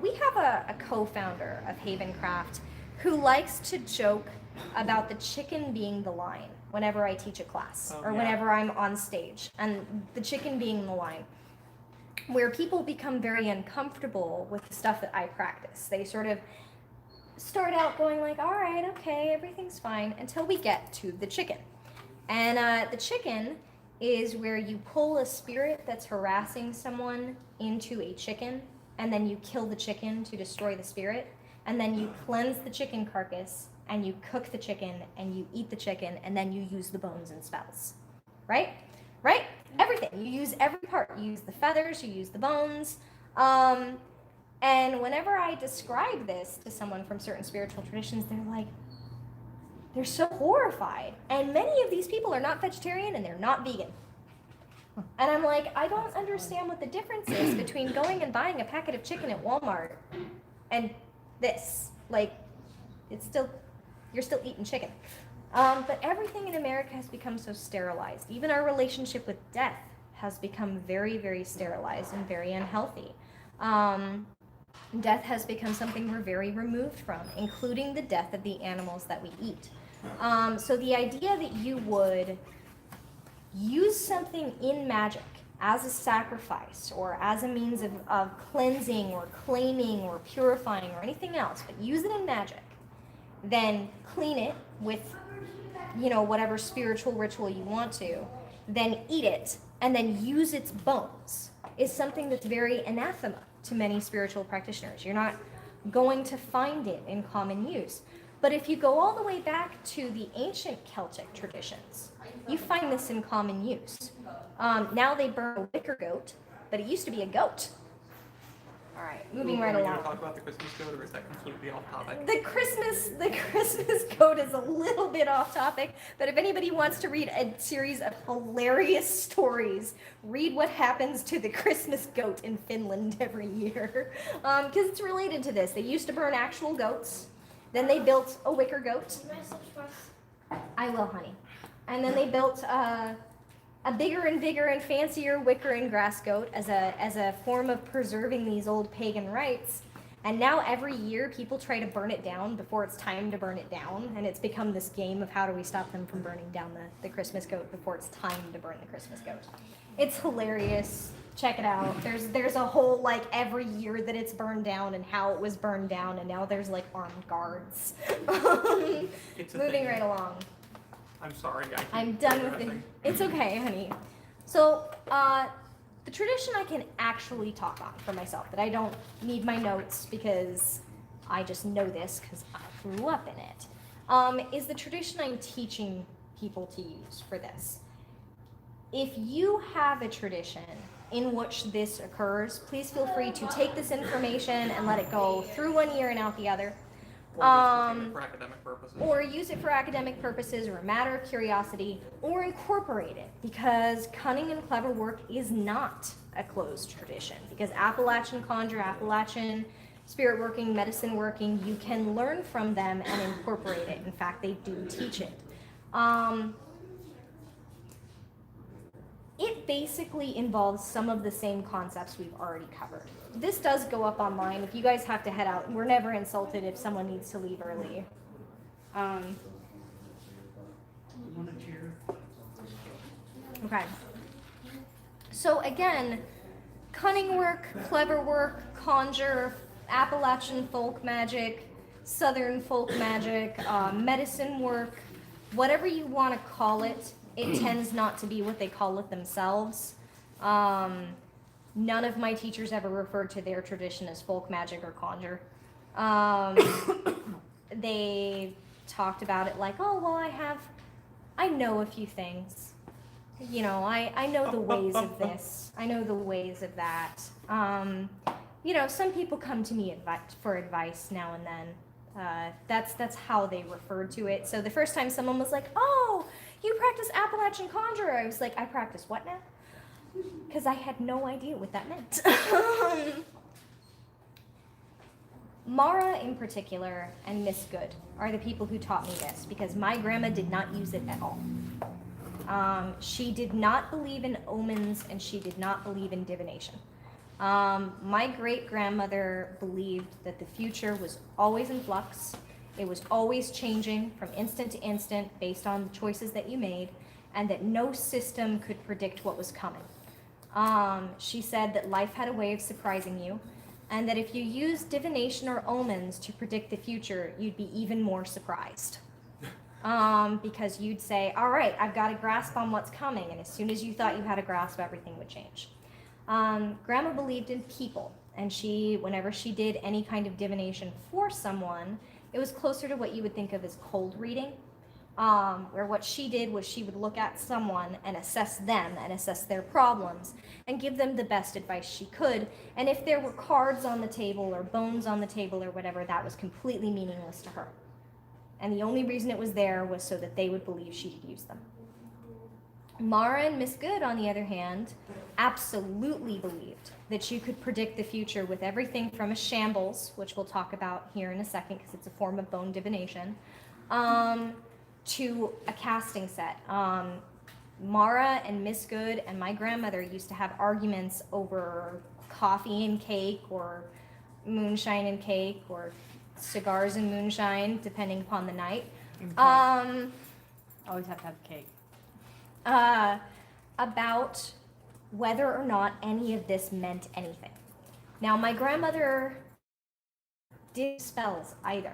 We have a co-founder of Haven Craft who likes to joke about the chicken being the line whenever I teach a class or whenever I'm on stage, and the chicken being the line, where people become very uncomfortable with the stuff that I practice. They sort of start out going like, all right, okay, everything's fine, until we get to the chicken. And the chicken is where you pull a spirit that's harassing someone into a chicken, and then you kill the chicken to destroy the spirit, and then you cleanse the chicken carcass, and you cook the chicken, and you eat the chicken, and then you use the bones and spells. Right? Right? Everything. You use every part. You use the feathers, you use the bones. And whenever I describe this to someone from certain spiritual traditions, they're so horrified. And many of these people are not vegetarian and they're not vegan. And I'm like, I don't understand what the difference is between going and buying a packet of chicken at Walmart and this. Like, you're still eating chicken. But everything in America has become so sterilized. Even our relationship with death has become very, very sterilized and very unhealthy. Death has become something we're very removed from, including the death of the animals that we eat. So the idea that you would use something in magic as a sacrifice or as a means of cleansing or claiming or purifying or anything else, but use it in magic, then clean it with, whatever spiritual ritual you want to, then eat it, and then use its bones, is something that's very anathema to many spiritual practitioners. You're not going to find it in common use. But if you go all the way back to the ancient Celtic traditions, you find this in common use. Now they burn a wicker goat, but it used to be a goat. All right, moving right Are we along. going to talk about the Christmas goat, or is that completely off topic? The Christmas goat is a little bit off topic, but if anybody wants to read a series of hilarious stories, read what happens to the Christmas goat in Finland every year, because it's related to this. They used to burn actual goats, then they built a wicker goat. I will, honey. And then they built a bigger and bigger and fancier wicker and grass goat as a form of preserving these old pagan rites. And now every year people try to burn it down before it's time to burn it down. And it's become this game of how do we stop them from burning down the Christmas goat before it's time to burn the Christmas goat. It's hilarious. Check it out. There's a whole, every year that it's burned down and how it was burned down. And now there's, armed guards. It's a Moving thing. right along. I'm sorry. I'm done with it. It's okay, honey. So, the tradition I can actually talk on for myself, that I don't need my notes because I just know this because I grew up in it. is the tradition I'm teaching people to use for this. If you have a tradition in which this occurs, please feel free to take this information and let it go through one ear and out the other. Or just retain it for academic purposes. Or use it for academic purposes or a matter of curiosity, or incorporate it, because cunning and clever work is not a closed tradition. Because Appalachian conjure, Appalachian spirit working, medicine working, you can learn from them and incorporate it. In fact, they do teach it. It basically involves some of the same concepts we've already covered. This does go up online. If you guys have to head out, we're never insulted if someone needs to leave early. Want a chair? Okay. So again, cunning work, clever work, conjure, Appalachian folk magic, Southern folk magic, medicine work, whatever you want to call it, it tends not to be what they call it themselves. None of my teachers ever referred to their tradition as folk magic or conjure. They talked about it like, oh, well, I know a few things. You know, I know the ways of this. I know the ways of that. You know, some people come to me for advice now and then. That's how they referred to it. So the first time someone was like, oh, you practice Appalachian conjure, I was like, I practice what now? Because I had no idea what that meant. Mara in particular and Miss Good are the people who taught me this, because my grandma did not use it at all. She did not believe in omens, and she did not believe in divination. My great-grandmother believed that the future was always in flux. It was always changing from instant to instant based on the choices that you made, and that no system could predict what was coming. She said that life had a way of surprising you, and that if you used divination or omens to predict the future, you'd be even more surprised. Because you'd say, all right, I've got a grasp on what's coming, and as soon as you thought you had a grasp, everything would change. Grandma believed in people, and whenever she did any kind of divination for someone, it was closer to what you would think of as cold reading, where what she did was she would look at someone and assess them and assess their problems and give them the best advice she could. And if there were cards on the table or bones on the table or whatever, that was completely meaningless to her. And the only reason it was there was so that they would believe she had used them. Mara and Miss Good, on the other hand, absolutely believed that you could predict the future with everything from a shambles, which we'll talk about here in a second because it's a form of bone divination, to a casting set. Mara and Miss Good and my grandmother used to have arguments over coffee and cake, or moonshine and cake, or cigars and moonshine, depending upon the night. Always have to have cake. About whether or not any of this meant anything. Now, my grandmother did spells either,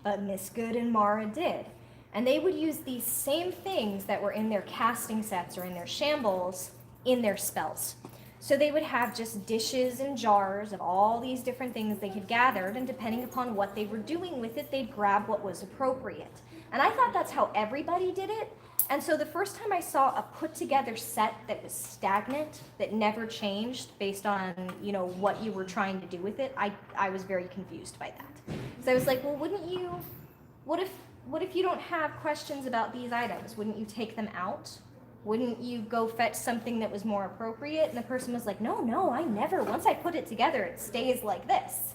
but Miss Good and Mara did. And they would use these same things that were in their casting sets or in their shambles in their spells. So they would have just dishes and jars of all these different things they had gathered, and depending upon what they were doing with it, they'd grab what was appropriate. And I thought that's how everybody did it. And so the first time I saw a put together set that was stagnant, that never changed based on, you know, what you were trying to do with it, I was very confused by that. So I was like, well, what if you don't have questions about these items? Wouldn't you take them out? Wouldn't you go fetch something that was more appropriate? And the person was like, no, I never. Once I put it together, it stays like this.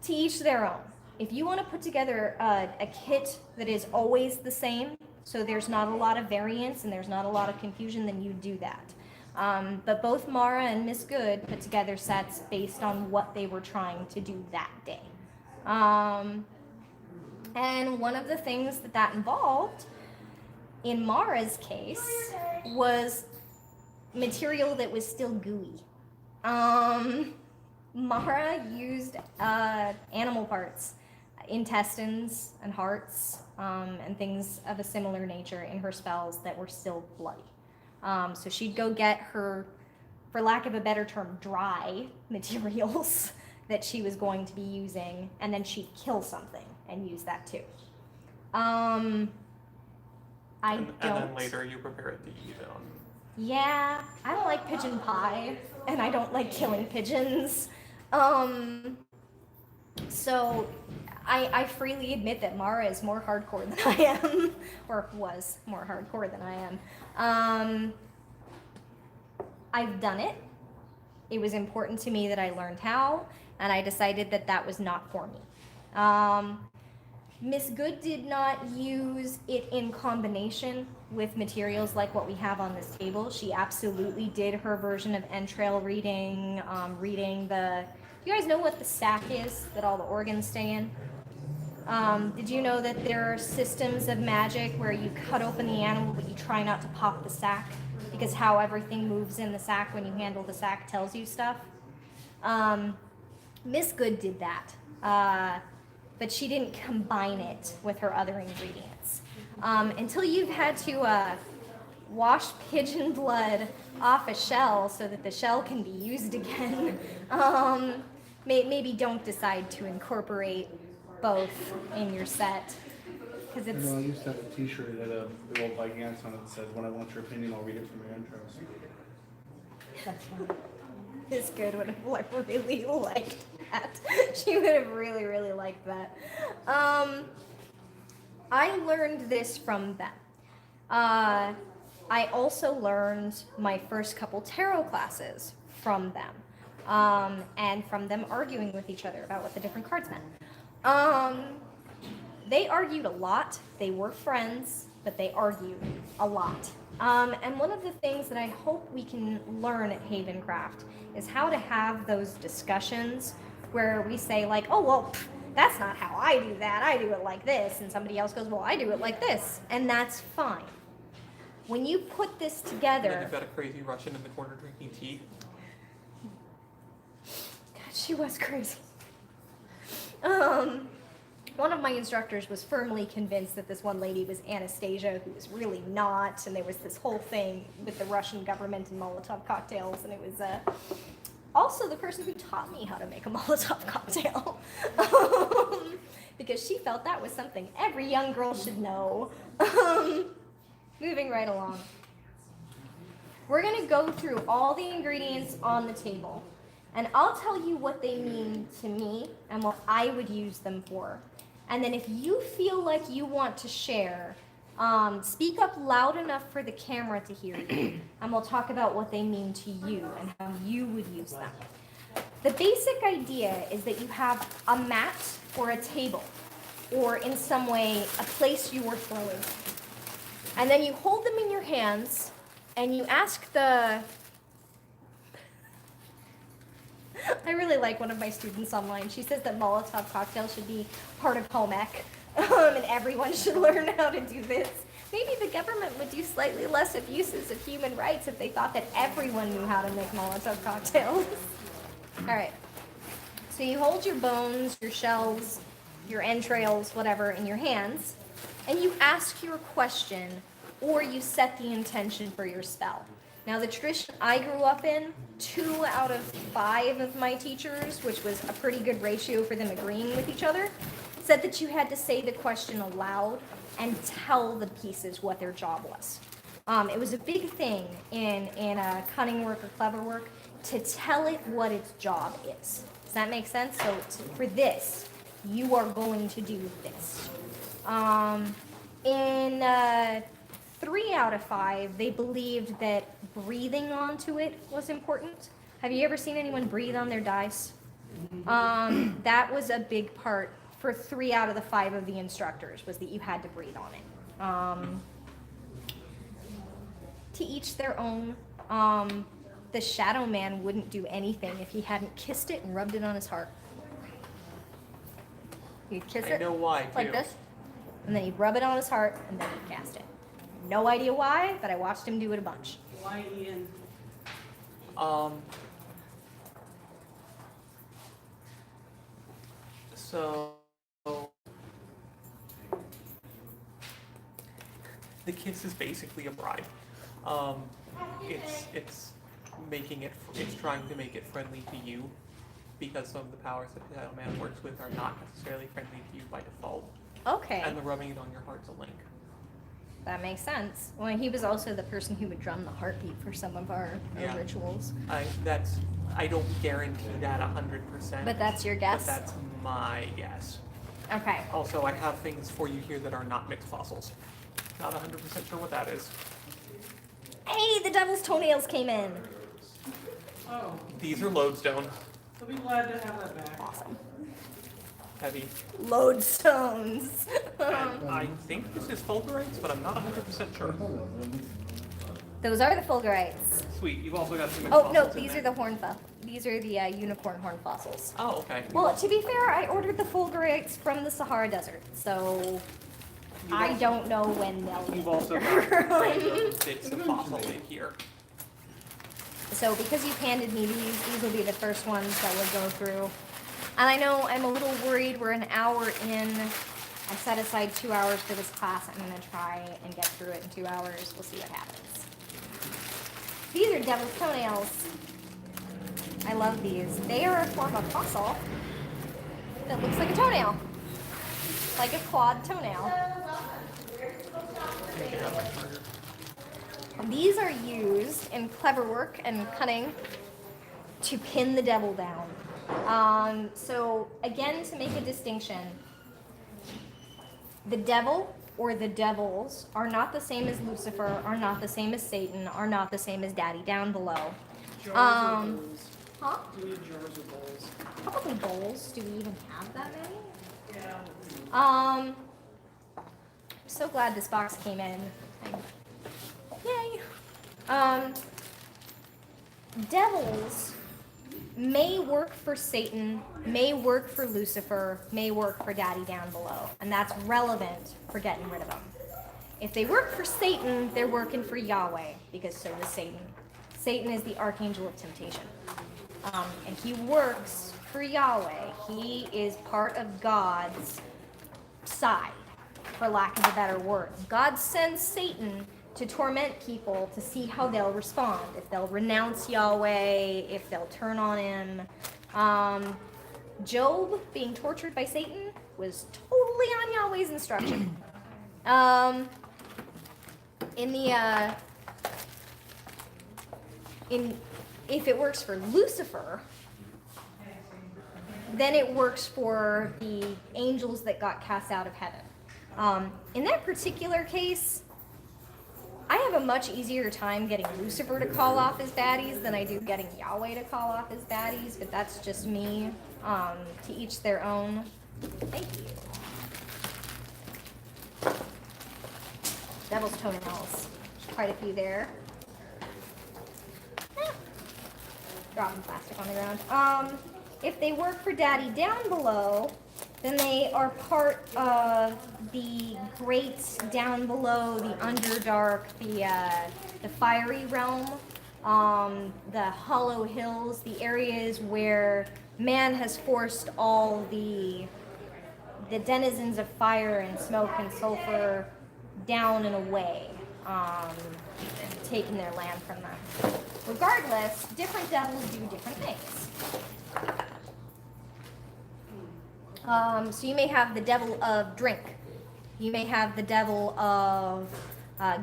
To each their own. If you want to put together a kit that is always the same, so there's not a lot of variance and there's not a lot of confusion, then you do that. But both Mara and Miss Good put together sets based on what they were trying to do that day. And one of the things that involved, in Mara's case, was material that was still gooey. Mara used animal parts, intestines and hearts, and things of a similar nature in her spells that were still bloody. So she'd go get her, for lack of a better term, dry materials that she was going to be using, and then she'd kill something and use that too. I And don't. then later you prepare it to eat it on. Yeah, I don't like pigeon pie, and I don't like killing pigeons. Um, so I freely admit that Mara is more hardcore than I am, or was more hardcore than I am. I've done it. It was important to me that I learned how, and I decided that that was not for me. Miss Good did not use it in combination with materials like what we have on this table. She absolutely did her version of entrail reading, reading the. Do you guys know what the sac is that all the organs stay in? Did you know that there are systems of magic where you cut open the animal but you try not to pop the sac? Because how everything moves in the sac when you handle the sac tells you stuff. Miss Good did that, but she didn't combine it with her other ingredients. Until you've had to wash pigeon blood off a shell so that the shell can be used again, maybe don't decide to incorporate both in your set. Because I it's. know I used to have a T-shirt that had a big old bike ants on it that said, "When I want your opinion, I'll read it from your entrails." That's funny. Miss Good would have really liked that. She would have really liked that. I learned this from them. I also learned my first couple tarot classes from them, and from them arguing with each other about what the different cards meant. They argued a lot. They were friends, but they argued a lot. And one of the things that I hope we can learn at Havencraft is how to have those discussions where we say, like, oh, well, that's not how I do that. I do it like this. And somebody else goes, well, I do it like this. And that's fine. When you put this And then together, you've got a crazy Russian in the corner drinking tea. God, she was crazy. One of my instructors was firmly convinced that this one lady was Anastasia, who was really not, and there was this whole thing with the Russian government and Molotov cocktails, and it was also the person who taught me how to make a Molotov cocktail. Because she felt that was something every young girl should know. Moving right along. We're gonna go through all the ingredients on the table, and I'll tell you what they mean to me and what I would use them for. And then if you feel like you want to share, speak up loud enough for the camera to hear you, and we'll talk about what they mean to you and how you would use them. The basic idea is that you have a mat or a table, or in some way, a place you are throwing. And then you hold them in your hands, and you ask the... I really like one of my students online. She says that Molotov cocktail should be part of home ec, and everyone should learn how to do this. Maybe the government would do slightly less abuses of human rights if they thought that everyone knew how to make Molotov cocktails. All right. So you hold your bones, your shells, your entrails, whatever, in your hands, and you ask your question, or you set the intention for your spell. Now, the tradition I grew up in, 2 out of 5 of my teachers, which was a pretty good ratio for them agreeing with each other, said that you had to say the question aloud and tell the pieces what their job was. It was a big thing in cunning work or clever work to tell it what its job is. Does that make sense? So for this, you are going to do this. In 3 out of 5, they believed that breathing onto it was important. Have you ever seen anyone breathe on their dice? That was a big part for 3 out of the 5 of the instructors, was that you had to breathe on it. To each their own. The Shadow Man wouldn't do anything if he hadn't kissed it and rubbed it on his heart. He'd kiss it I know why, like too. this, and then he'd rub it on his heart, and then he'd cast it. No idea why, but I watched him do it a bunch. Why, Ian? So the kiss is basically a bribe. It's making it. It's trying to make it friendly to you, because some of the powers that the Shadow Man works with are not necessarily friendly to you by default. Okay. And the rubbing it on your heart's a link. That makes sense. Well, he was also the person who would drum the heartbeat for some of our Yeah. rituals. I don't guarantee that 100%. But that's your guess? But that's my guess. Okay. Also, I have things for you here that are not mixed fossils. Not 100% sure what that is. Hey, the devil's toenails came in. Oh, These are lodestone. I'll be glad to have that back. Awesome. Heavy. Lodestones. And I think this is fulgurites, but I'm not 100% sure. Those are the fulgurites. Sweet, you've also got some mixed Oh no, fossils in these there. are the horn These are the unicorn horn fossils. Oh, okay. Well, to be fair, I ordered the fulgurites from the Sahara Desert, so I don't know when they'll You've get also here. got random bits of fossil in here. So because you've handed me these will be the first ones that we'll go through. And I know I'm a little worried. We're an hour in. I set aside 2 hours for this class. I'm going to try and get through it in 2 hours. We'll see what happens. These are devil's toenails. I love these. They are a form of fossil that looks like a toenail. Like a clawed toenail. These are used in clever work and cunning to pin the devil down. So again, to make a distinction, the devil or the devils are not the same as Lucifer, are not the same as Satan, are not the same as Daddy down below. Jars Um, of bowls. Huh? Do we need jars of bowls? Probably bowls. Do we even have that many? Yeah. So glad this box came in. Yay. Devils may work for Satan, may work for Lucifer, may work for Daddy down below, and that's relevant for getting rid of them. If they work for Satan, they're working for Yahweh, because so does Satan. Satan is the archangel of temptation. And he works for Yahweh. He is part of God's side, for lack of a better word. God sends Satan to torment people to see how they'll respond, if they'll renounce Yahweh, if they'll turn on him. Job being tortured by Satan was totally on Yahweh's instruction. If it works for Lucifer, then it works for the angels that got cast out of heaven. In that particular case, I have a much easier time getting Lucifer to call off his baddies than I do getting Yahweh to call off his baddies, but that's just me. To each their own. Thank you. Devil's toenails. Quite a few there. Dropping plastic on the ground. If they work for Daddy down below, then they are part of the great down below, the underdark, the fiery realm, the hollow hills, the areas where man has forced all the denizens of fire and smoke and sulfur down and away, taking their land from them. Regardless, different devils do different things. So you may have the devil of drink. You may have the devil of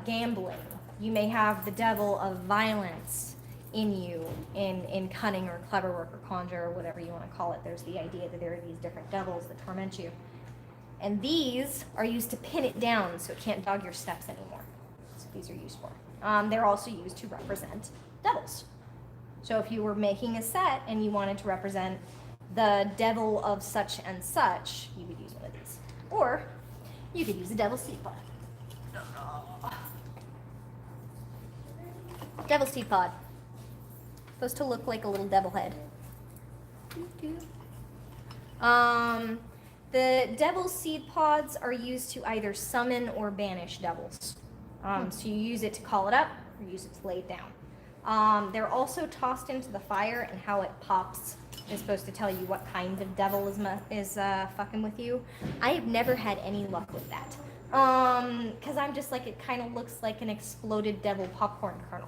gambling. You may have the devil of violence in you, in cunning or clever work or conjure or whatever you want to call it. There's the idea that there are these different devils that torment you. And these are used to pin it down so it can't dog your steps anymore. That's what these are used for. They're also used to represent devils. So if you were making a set and you wanted to represent the devil of such and such, you would use one of these. Or you could use a devil's seed pod. Devil's seed pod. Supposed to look like a little devil head. The devil's seed pods are used to either summon or banish devils. So you use it to call it up or use it to lay it down. They're also tossed into the fire, and how it pops is supposed to tell you what kind of devil is fucking with you. I have never had any luck with that. Because I'm just like, it kind of looks like an exploded devil popcorn kernel.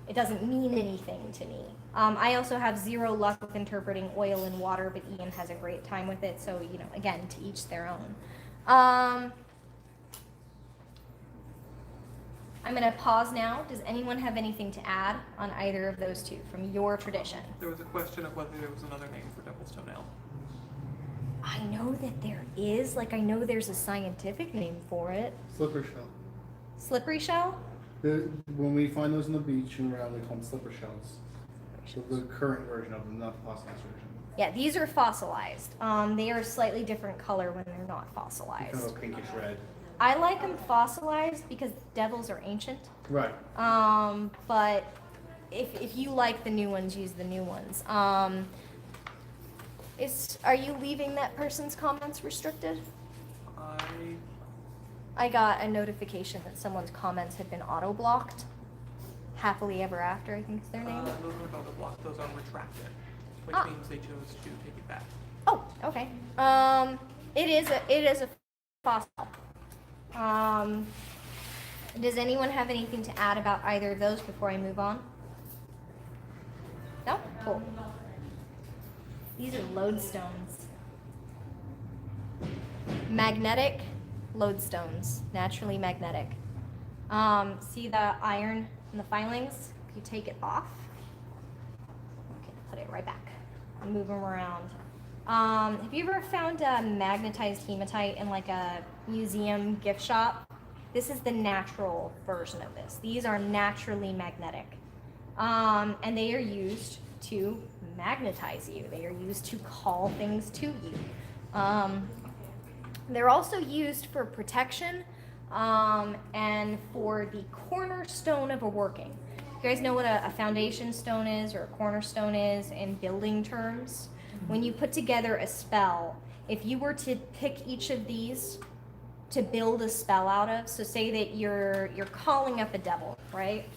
It doesn't mean anything to me. I also have zero luck with interpreting oil and water, but Ian has a great time with it. So, again, to each their own. I'm gonna pause now. Does anyone have anything to add on either of those two from your tradition? There was a question of whether there was another name for devil's toenail. I know that there is. Like, I know there's a scientific name for it. Slipper shell. Slippery shell? When we find those on the beach and around, they call them slipper shells. So the current version of them, not the fossilized version. Yeah, these are fossilized. They are a slightly different color when they're not Kind of fossilized. a pinkish red. I like them fossilized because devils are ancient. Right. But if you like the new ones, use the new ones. Are you leaving that person's comments restricted? I got a notification that someone's comments had been auto-blocked. Happily Ever After, I think is their name. Those aren't auto blocked, those are retracted, which Ah. means they chose to take it back. Oh, okay. It is a fossil. Does anyone have anything to add about either of those before I move on? No? Cool. These are lodestones. Magnetic lodestones, naturally magnetic. See the iron and the filings? If you take it off, okay, put it right back and move them around. Have you ever found a magnetized hematite in like a museum gift shop? This is the natural version of this. These are naturally magnetic. And they are used to magnetize you. They are used to call things to you. They're also used for protection and for the cornerstone of a working. You guys know what a foundation stone is or a cornerstone is in building terms? When you put together a spell, if you were to pick each of these to build a spell out of, so say that you're calling up a devil, right?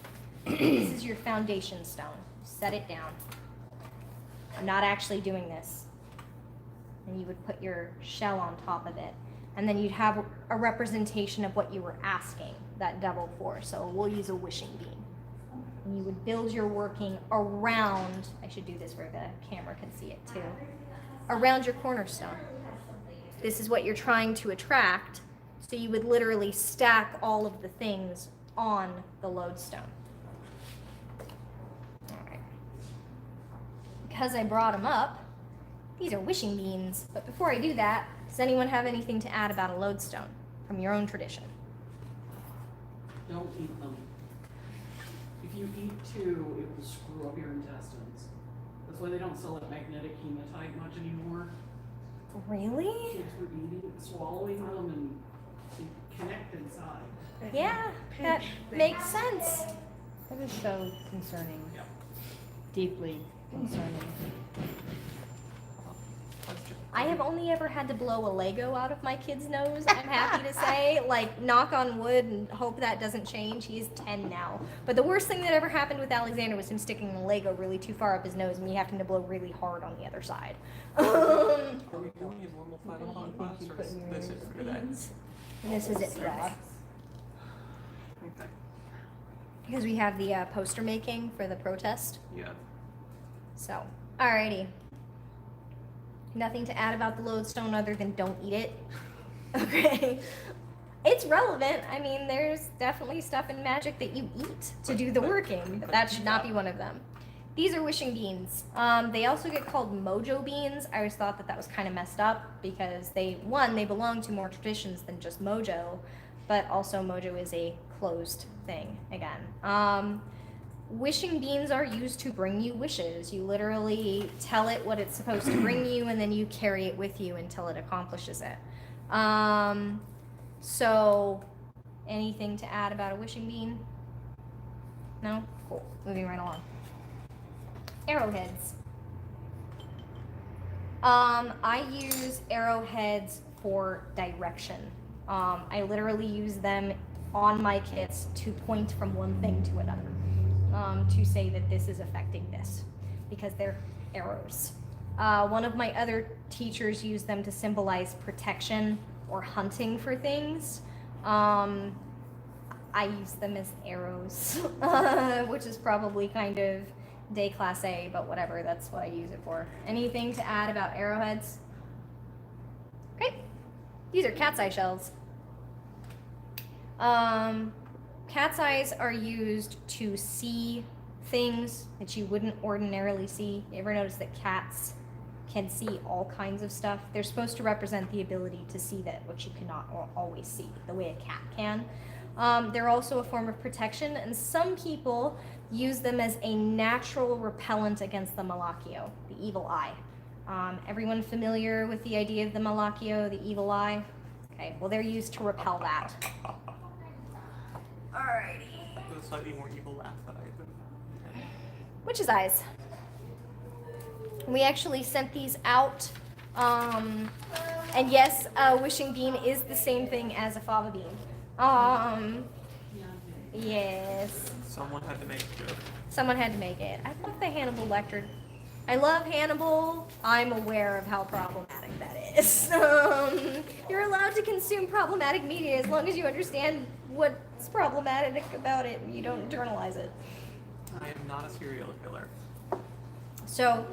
This is your foundation stone. Set it down. I'm not actually doing this. And you would put your shell on top of it. And then you'd have a representation of what you were asking that devil for. So we'll use a wishing beam. And you would build your working around, I should do this where the camera can see it too, around your cornerstone. This is what you're trying to attract. So you would literally stack all of the things on the lodestone. All right. Because I brought them up, these are wishing beans. But before I do that, does anyone have anything to add about a lodestone from your own tradition? Don't eat them. If you eat two, it will screw up your intestines. That's why they don't sell that magnetic hematite much anymore. Really? Kids were swallowing them and they connect inside. Yeah, that makes sense. That is so concerning. Yeah. Deeply concerning. I have only ever had to blow a Lego out of my kid's nose, I'm happy to say. Like, knock on wood and hope that doesn't change. He's 10 now. But the worst thing that ever happened with Alexander was him sticking a Lego really too far up his nose and me having to blow really hard on the other side. Are we doing a normal 5 class or is this it for today? This is it for today. Okay. Because we have the poster making for the protest. Yeah. So, alrighty. Nothing to add about the lodestone other than don't eat it. Okay. It's relevant. I mean, there's definitely stuff in magic that you eat to do the working, but that should not be one of them. These are wishing beans. They also get called mojo beans. I always thought that that was kind of messed up because they belong to more traditions than just mojo, but also mojo is a closed thing again. Wishing beans are used to bring you wishes. You literally tell it what it's supposed to bring you, and then you carry it with you until it accomplishes it. So, anything to add about a wishing bean? No? Cool. Moving right along. Arrowheads. I use arrowheads for direction. I literally use them on my kits to point from one thing to another. To say that this is affecting this, because they're arrows. One of my other teachers used them to symbolize protection or hunting for things. I use them as arrows, which is probably kind of day class A, but whatever, that's what I use it for. Anything to add about arrowheads? Great. These are cat's eye shells. Cat's eyes are used to see things that you wouldn't ordinarily see. You ever notice that cats can see all kinds of stuff? They're supposed to represent the ability to see that which you cannot always see, the way a cat can. They're also a form of protection, and some people use them as a natural repellent against the Malakio, the evil eye. Everyone familiar with the idea of the Malakio, the evil eye? Okay, well, they're used to repel that. Alrighty. The slightly more evil laugh that I've been. Witch's eyes. We actually sent these out. And yes, a wishing beam is the same thing as a fava beam. Yes. Someone had to make a joke. Someone had to make it. I love the Hannibal Lecter. I love Hannibal. I'm aware of how problematic that is. You're allowed to consume problematic media as long as you understand what's problematic about it and you don't internalize it. I am not a serial killer. So,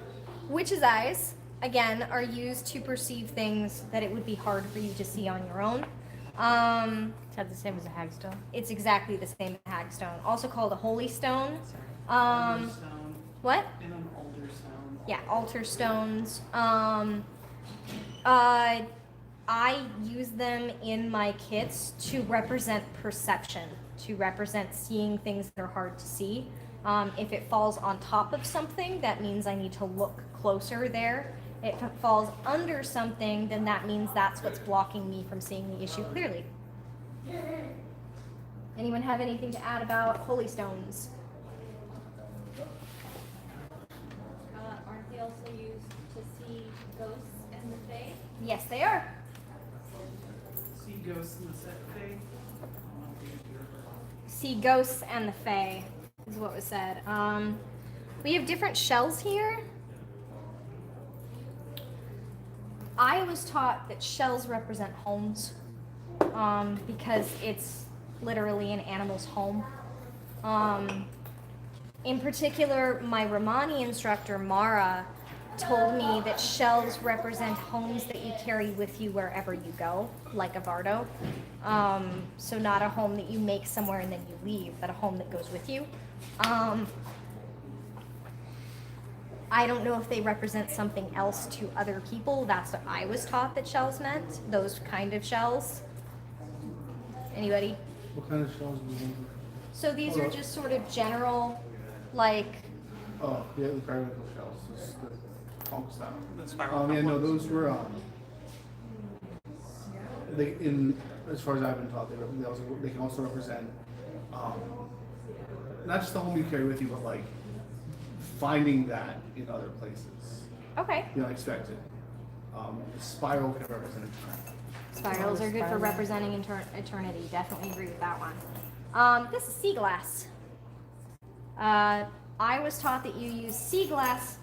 witch's eyes, again, are used to perceive things that it would be hard for you to see on your own. Is that the same as a hagstone? It's exactly the same as hagstone, also called a holy stone. Alder stone What? and an alder stone. Yeah, altar stones. I use them in my kits to represent perception, to represent seeing things that are hard to see. If it falls on top of something, that means I need to look closer there. If it falls under something, then that means that's what's blocking me from seeing the issue clearly. Anyone have anything to add about holy stones? Aren't they also used to see ghosts and the fae? Yes, they are. See ghosts in the set day. See ghosts and the fae is what was said. We have different shells here. I was taught that shells represent homes because it's literally an animal's home. In particular, my Romani instructor, Mara, told me that shells represent homes that you carry with you wherever you go, like a Vardo. So not a home that you make somewhere and then you leave, but a home that goes with you. I don't know if they represent something else to other people. That's what I was taught that shells meant, those kind of shells. Anybody? What kind of shells do you want? So these are just sort of general, like, Oh, yeah, the pyramidal shells, just the conch style. The spiral. Yeah, no, couplets. those were, they, in, as far as I've been taught, they can also represent, not just the home you carry with you, but like finding that in other places. okay. You don't expect it. The spiral can represent a trend. Spirals are good for representing eternity. Definitely agree with that one. This is sea glass. I was taught that you use sea glass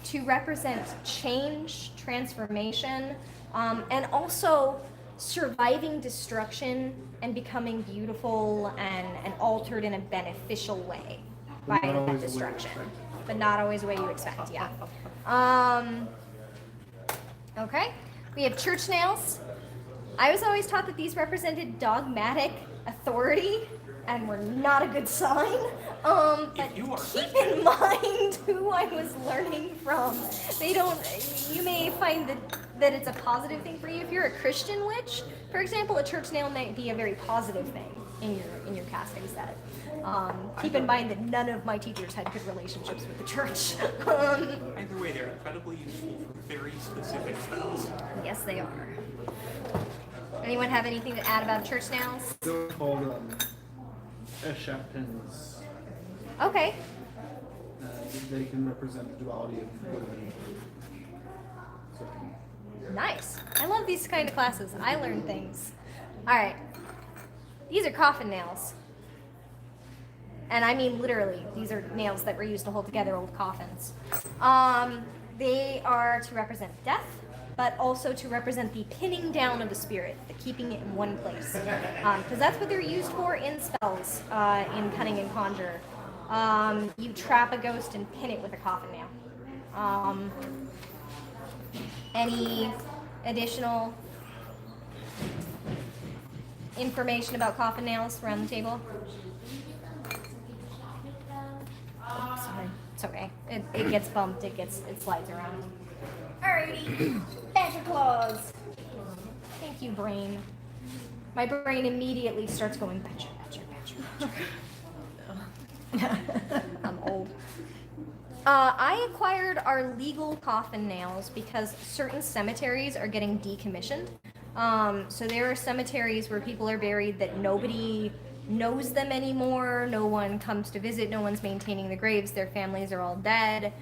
to represent change, transformation, and also surviving destruction and becoming beautiful and altered in a beneficial way by But not that always the way you destruction. expect. But not always the way you expect, yeah. Okay, we have church nails. I was always taught that these represented dogmatic authority and were not a good sign. But If you are keep Christian. in mind who I was learning from. They don't, you may find that it's a positive thing for you. If you're a Christian witch, for example, a church nail might be a very positive thing in your casting set. Keep in mind that none of my teachers had good relationships with the church. Either way, they're incredibly useful for very specific spells. Yes, they are. Anyone have anything to add about church nails? They're called Eshep pins. Okay. They can represent the duality of good and evil. So, Nice. I love these kind of classes. I learn things. All right. These are coffin nails. And I mean literally, these are nails that were used to hold together old coffins. They are to represent death, but also to represent the pinning down of the spirit, the keeping it in one place. Because that's what they're used for in spells, in Cunning and Conjure. You trap a ghost and pin it with a coffin nail. Any additional information about coffin nails around the table? Sorry. It's okay. It gets bumped. It slides around. Alrighty. Badger claws. Thank you, brain. My brain immediately starts going badger, badger, badger. I'm old. I acquired our legal coffin nails because certain cemeteries are getting decommissioned. So there are cemeteries where people are buried that nobody knows them anymore. No one comes to visit. No one's maintaining the graves. Their families are all dead.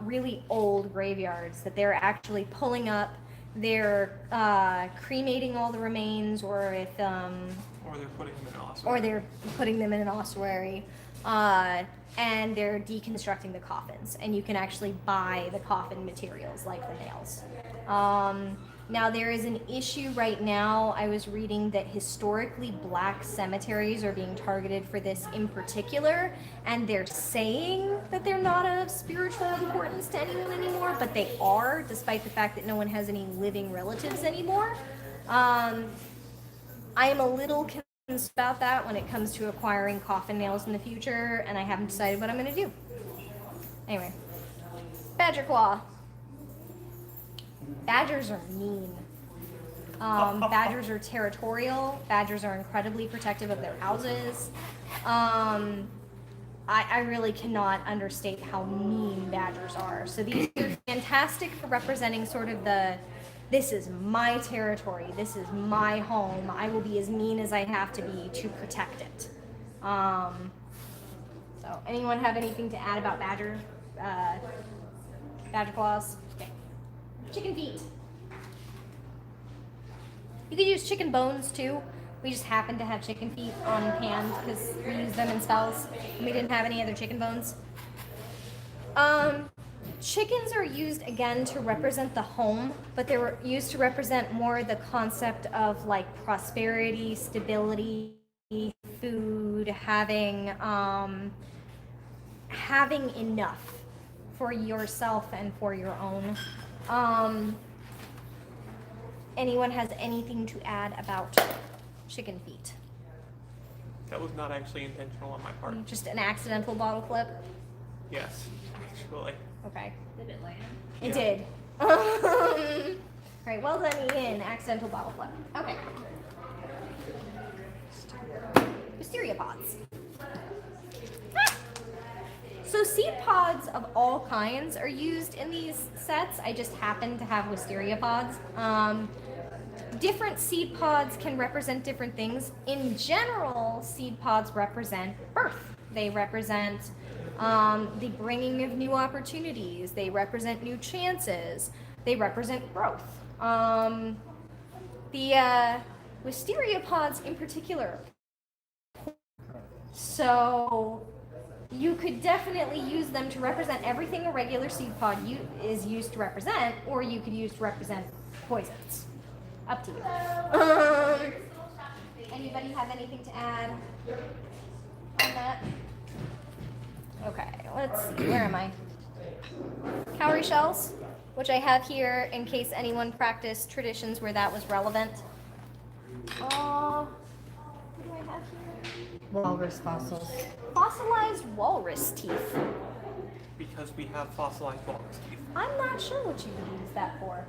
Really old graveyards that they're actually pulling up. They're cremating all the remains, or if Or they're putting them in an ossuary. or they're putting them in an ossuary, and they're deconstructing the coffins, and you can actually buy the coffin materials like the nails. Now there is an issue right now. I was reading that historically black cemeteries are being targeted for this in particular, and they're saying that they're not of spiritual importance to anyone anymore, but they are, despite the fact that no one has any living relatives anymore. I am a little concerned about that when it comes to acquiring coffin nails in the future, and I haven't decided what I'm going to do. Anyway, badger claw. Badgers are mean. Badgers are territorial. Badgers are incredibly protective of their houses. I really cannot understate how mean badgers are. So these are fantastic for representing sort of this is my territory, this is my home, I will be as mean as I have to be to protect it. So anyone have anything to add about badger claws? Okay. Chicken feet. You could use chicken bones too. We just happened to have chicken feet on hand because we used them in spells and we didn't have any other chicken bones. Chickens are used again to represent the home, but they were used to represent more the concept of like prosperity, stability, food, having enough for yourself and for your own. Anyone has anything to add about chicken feet? That was not actually intentional on my part. Just an accidental bottle flip? Yes, actually. Okay. Did it land? It Yeah. did. Great, well done, Ian. Accidental bottle flip. Okay. Wisteria pods. Ah! So seed pods of all kinds are used in these sets. I just happen to have wisteria pods. Different seed pods can represent different things. In general, seed pods represent birth. They represent the bringing of new opportunities. They represent new chances. They represent growth. The wisteria pods in particular. So you could definitely use them to represent everything a regular seed pod is used to represent, or you could use to represent poisons. Up to you. Anybody have anything to add on that? Okay, let's see. Where am I? Cowrie shells, which I have here in case anyone practiced traditions where that was relevant. What do I have here? Walrus fossils. Fossilized walrus teeth. Because we have fossilized walrus teeth. I'm not sure what you would use that for.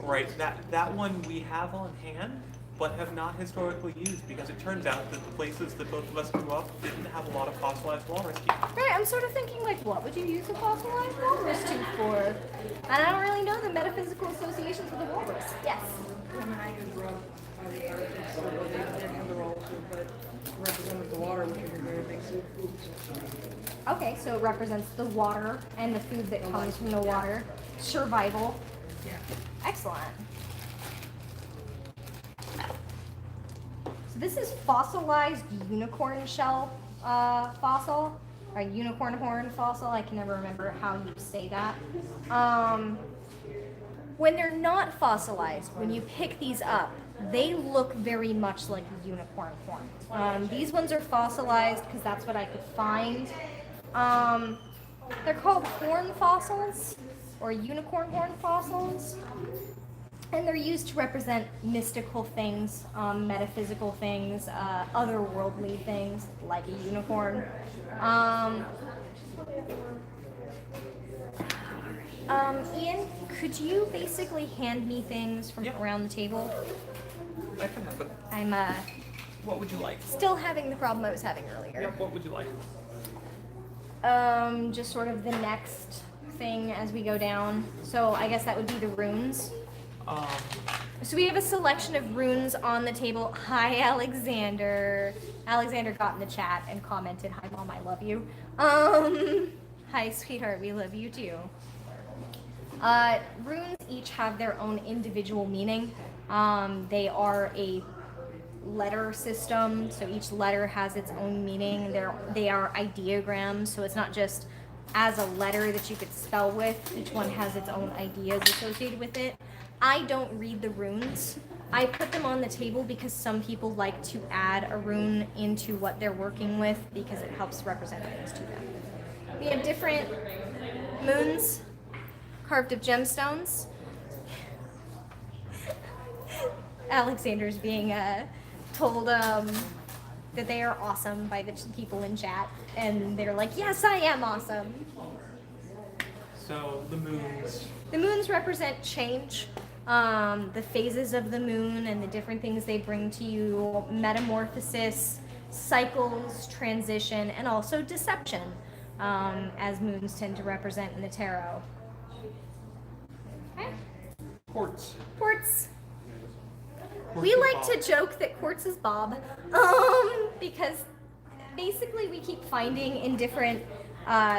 Right, that one we have on hand, but have not historically used because it turns out that the places that both of us grew up didn't have a lot of fossilized walrus teeth. Right, I'm sort of thinking like, what would you use a fossilized walrus tooth for? And I don't really know the metaphysical associations with a walrus. Yes. I mean, I could rub the artists, so they didn't have the roll to, but represented the water, which is a very big food. Okay, so it represents the water and the food that comes from the water. Survival. Yeah. Excellent. So this is fossilized unicorn shell fossil, or unicorn horn fossil. I can never remember how you say that. When they're not fossilized, when you pick these up, they look very much like a unicorn horn. These ones are fossilized because that's what I could find. They're called horn fossils or unicorn horn fossils. And they're used to represent mystical things, metaphysical things, otherworldly things, like a unicorn. Ian, could you basically hand me things from Yeah. around the table? I can have it. I'm What would you like? still having the problem I was having earlier. Yep, what would you like? Just sort of the next thing as we go down. So I guess that would be the runes. Um, So we have a selection of runes on the table. Hi, Alexander. Alexander got in the chat and commented, "Hi, Mom, I love you." Hi, sweetheart, we love you too. Runes each have their own individual meaning. They are a letter system, so each letter has its own meaning. They are ideograms, so it's not just as a letter that you could spell with. Each one has its own ideas associated with it. I don't read the runes. I put them on the table because some people like to add a rune into what they're working with because it helps represent things to them. We have different moons carved of gemstones. Alexander's being told that they are awesome by the people in chat, and they're like, "Yes, I am awesome." so the moons. The moons represent change, the phases of the moon and the different things they bring to you, metamorphosis, cycles, transition, and also deception, as moons tend to represent in the tarot. Okay. Quartz. Quartz. Quartz We is like Bob. to joke that quartz is Bob, because basically we keep finding in different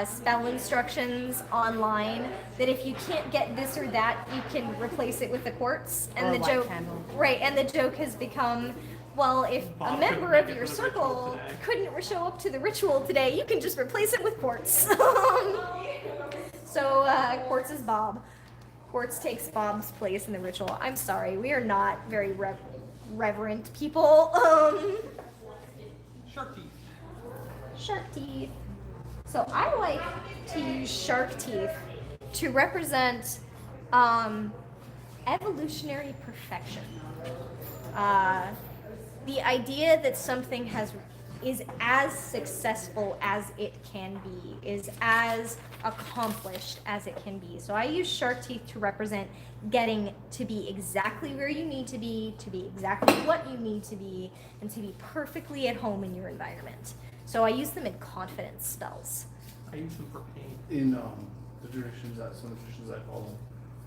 spell instructions online that if you can't get this or that, you can replace it with the quartz. And Or a the white joke, candle. right? And the joke has become, well, if Bob a member couldn't of make it your to the ritual circle today. couldn't show up to the ritual today, you can just replace it with quartz. So quartz is Bob. Quartz takes Bob's place in the ritual. I'm sorry, we are not very reverent people. Shark teeth. Shark teeth. So I like to use shark teeth to represent evolutionary perfection. The idea that something is as successful as it can be, is as accomplished as it can be. So I use shark teeth to represent getting to be exactly where you need to be exactly what you need to be, and to be perfectly at home in your environment. So I use them in confidence spells. I use them for pain. In the traditions that some of the traditions I follow,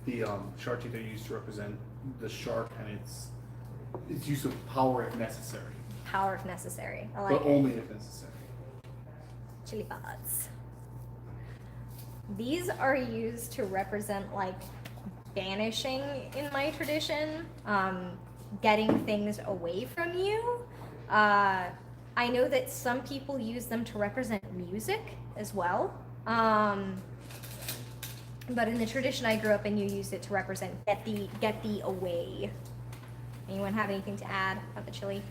the shark teeth are used to represent the shark and its use of power if necessary, Power if necessary. I like but it. only if necessary. Chili pods. These are used to represent like banishing in my tradition, getting things away from you. I know that some people use them to represent music as well. But in the tradition I grew up in, you used it to represent get thee away. Anyone have anything to add about the chili?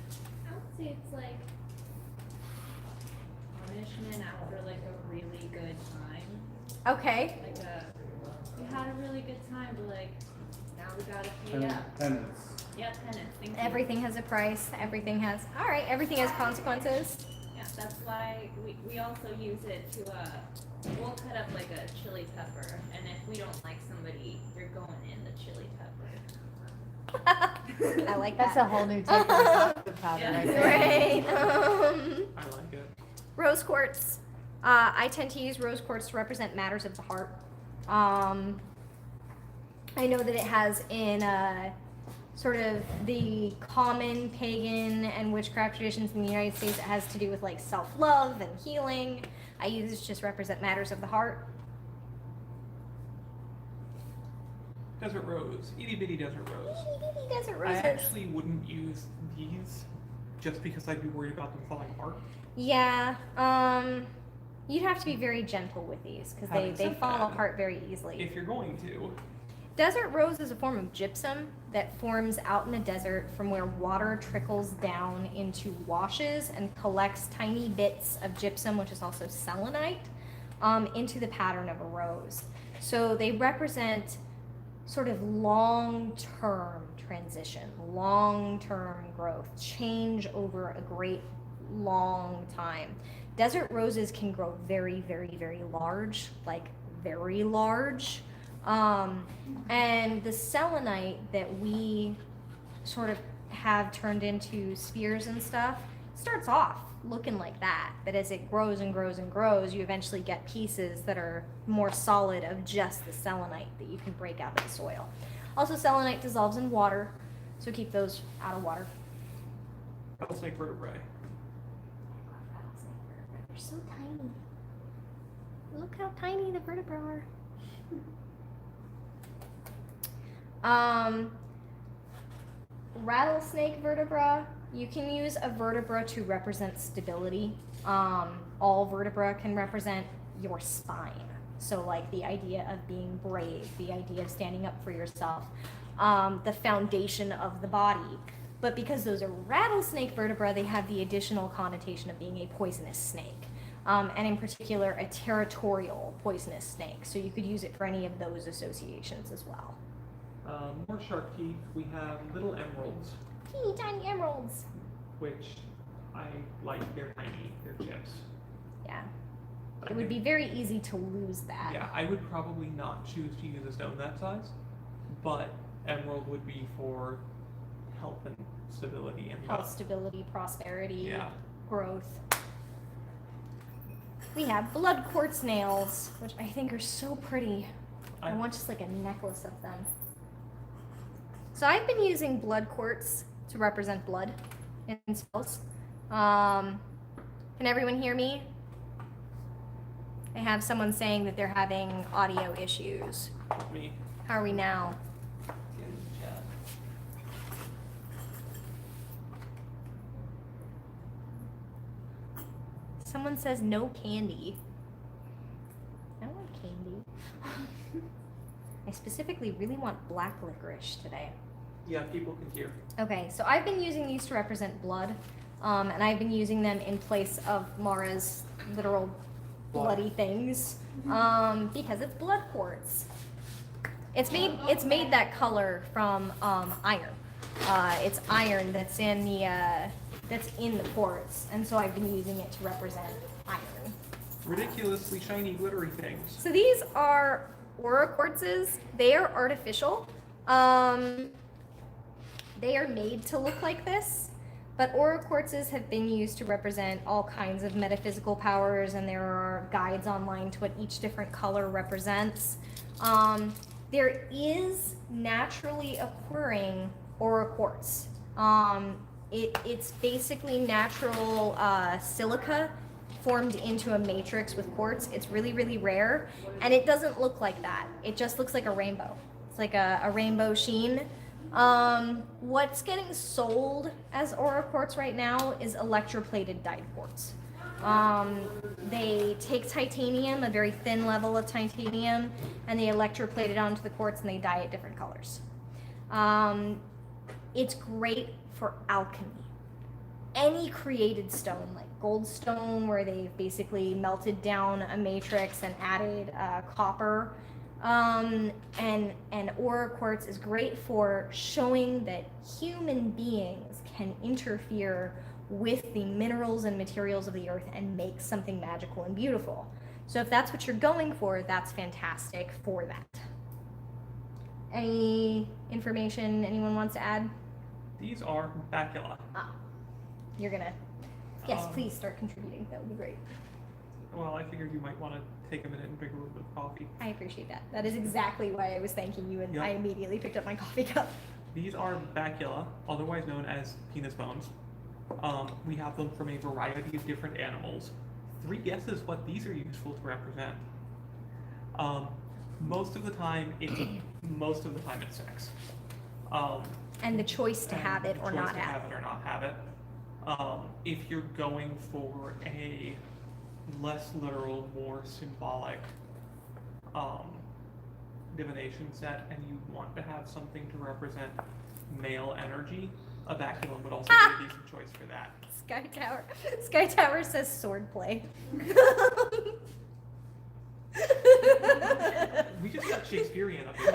I would say it's like punishment after like a really good time. Okay. Like we had a really good time, but like now we gotta pay up. Penance. Yeah, penance. Thank you. Everything has a price. Everything has everything has consequences. Yeah, that's why we also use it to we'll cut up like a chili pepper, and if we don't like somebody, you're going in the chili pepper. I like That's that. a whole new take on the powder right there. Right. I like it. Rose quartz. I tend to use rose quartz to represent matters of the heart. I know that it has in sort of the common pagan and witchcraft traditions in the United States, it has to do with like self-love and healing. I use it to just represent matters of the heart. Desert rose. Itty bitty desert rose. Desert I roses. actually wouldn't use these just because I'd be worried about them falling apart. Yeah. You'd have to be very gentle with these because Having they said fall that, apart very easily. If you're going to, Desert rose is a form of gypsum that forms out in the desert from where water trickles down into washes and collects tiny bits of gypsum, which is also selenite, into the pattern of a rose. So they represent sort of long-term transition, long-term growth, change over a great long time. Desert roses can grow very, very, very large, like very large. And the selenite that we sort of have turned into spheres and stuff starts off looking like that. But as it grows and grows and grows, you eventually get pieces that are more solid of just the selenite that you can break out of the soil. Also, selenite dissolves in water, so keep those out of water. Rattlesnake vertebrae. They're so tiny. Look how tiny the vertebrae are. Rattlesnake vertebra, you can use a vertebra to represent stability. All vertebra can represent your spine. So like the idea of being brave, the idea of standing up for yourself, the foundation of the body. But because those are rattlesnake vertebra, they have the additional connotation of being a poisonous snake. And in particular, a territorial poisonous snake. So you could use it for any of those associations as well. More shark teeth. We have little emeralds, Teeny tiny emeralds. which I like. They're tiny. They're chips. Yeah. I It would be think- very easy to lose that. Yeah, I would probably not choose to use a stone that size, but emerald would be for health and stability and Health, stability, prosperity, yeah. growth. We have blood quartz nails, which I think are so pretty. I want just like a necklace of them. So I've been using blood quartz to represent blood in spells. Can everyone hear me? I have someone saying that they're having audio issues. Me. How are we now? Someone says no candy. I don't want candy. I specifically really want black licorice today. Yeah, people can hear. Okay, so I've been using these to represent blood, and I've been using them in place of Mara's literal bloody things, because it's blood quartz. It's made that color from iron. It's iron that's in the quartz, and so I've been using it to represent iron. Ridiculously shiny, glittery things. So these are aura quartzes. They are artificial. They are made to look like this, but aura quartzes have been used to represent all kinds of metaphysical powers, and there are guides online to what each different color represents. There is naturally occurring aura quartz. It's basically natural silica formed into a matrix with quartz. It's really, really rare, and it doesn't look like that. It just looks like a rainbow. It's like a rainbow sheen. What's getting sold as aura quartz right now is electroplated dyed quartz. They take titanium, a very thin level of titanium, and they electroplate it onto the quartz and they dye it different colors. It's great for alchemy. Any created stone, like gold stone, where they've basically melted down a matrix and added copper, and aura quartz is great for showing that human beings can interfere with the minerals and materials of the earth and make something magical and beautiful. So if that's what you're going for, that's fantastic for that. Any information anyone wants to add? These are bacula. You're gonna, yes, Um, please start contributing. That would be great. Well, I figured you might want to take a minute and drink a little bit of coffee. I appreciate that. That is exactly why I was thanking you, and Yeah. I immediately picked up my coffee cup. These are bacula, otherwise known as penis bones. We have them from a variety of different animals. 3 guesses what these are useful to represent. Most of the time it's sex. And the choice to and have it the or choice not to have have it or not have it. If you're going for a less literal, more symbolic divination set, and you want to have something to represent male energy, a baculum would also be a decent choice for that. Sky Tower says swordplay. We just got Shakespearean up here.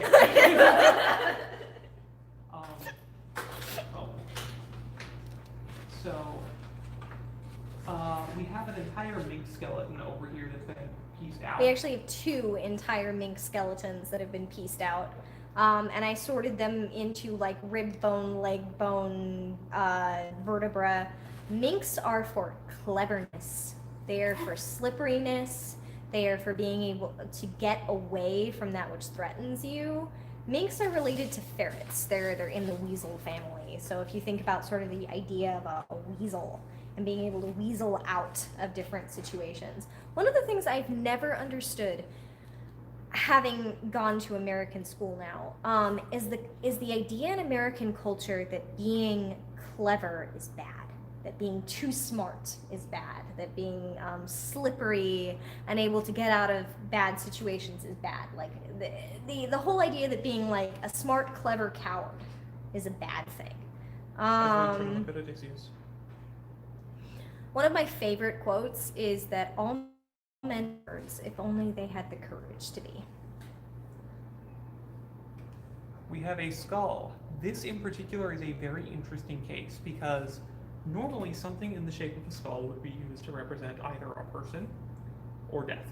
We actually have 2 entire mink skeletons that have been pieced out. And I sorted them into like rib bone, leg bone, vertebra. Minks are for cleverness. They are for slipperiness. They are for being able to get away from that which threatens you. Minks are related to ferrets. They're in the weasel family. So if you think about sort of the idea of a weasel and being able to weasel out of different situations. One of the things I've never understood, having gone to American school now, is the idea in American culture that being clever is bad, that being too smart is bad, that being slippery and able to get out of bad situations is bad. Like the whole idea that being like a smart, clever coward is a bad thing. I've read some good Odysseus. One of my favorite quotes is that all men are birds if only they had the courage to be. We have a skull. This in particular is a very interesting case because normally something in the shape of a skull would be used to represent either a person or death.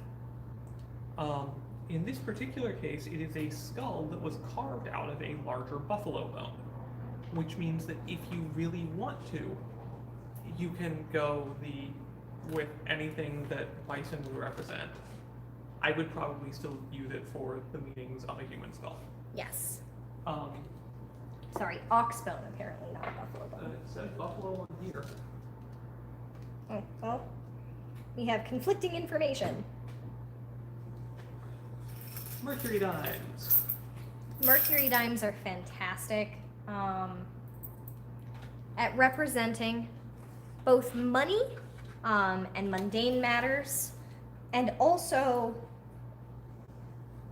In this particular case, it is a skull that was carved out of a larger buffalo bone, which means that if you really want to, you can go with anything that bison would represent. I would probably still use it for the meanings of a human skull. Yes. Um, Sorry, ox bone apparently, not buffalo bone. it says buffalo on here. Oh, well, we have conflicting information. Mercury dimes. Mercury dimes are fantastic at representing both money and mundane matters, and also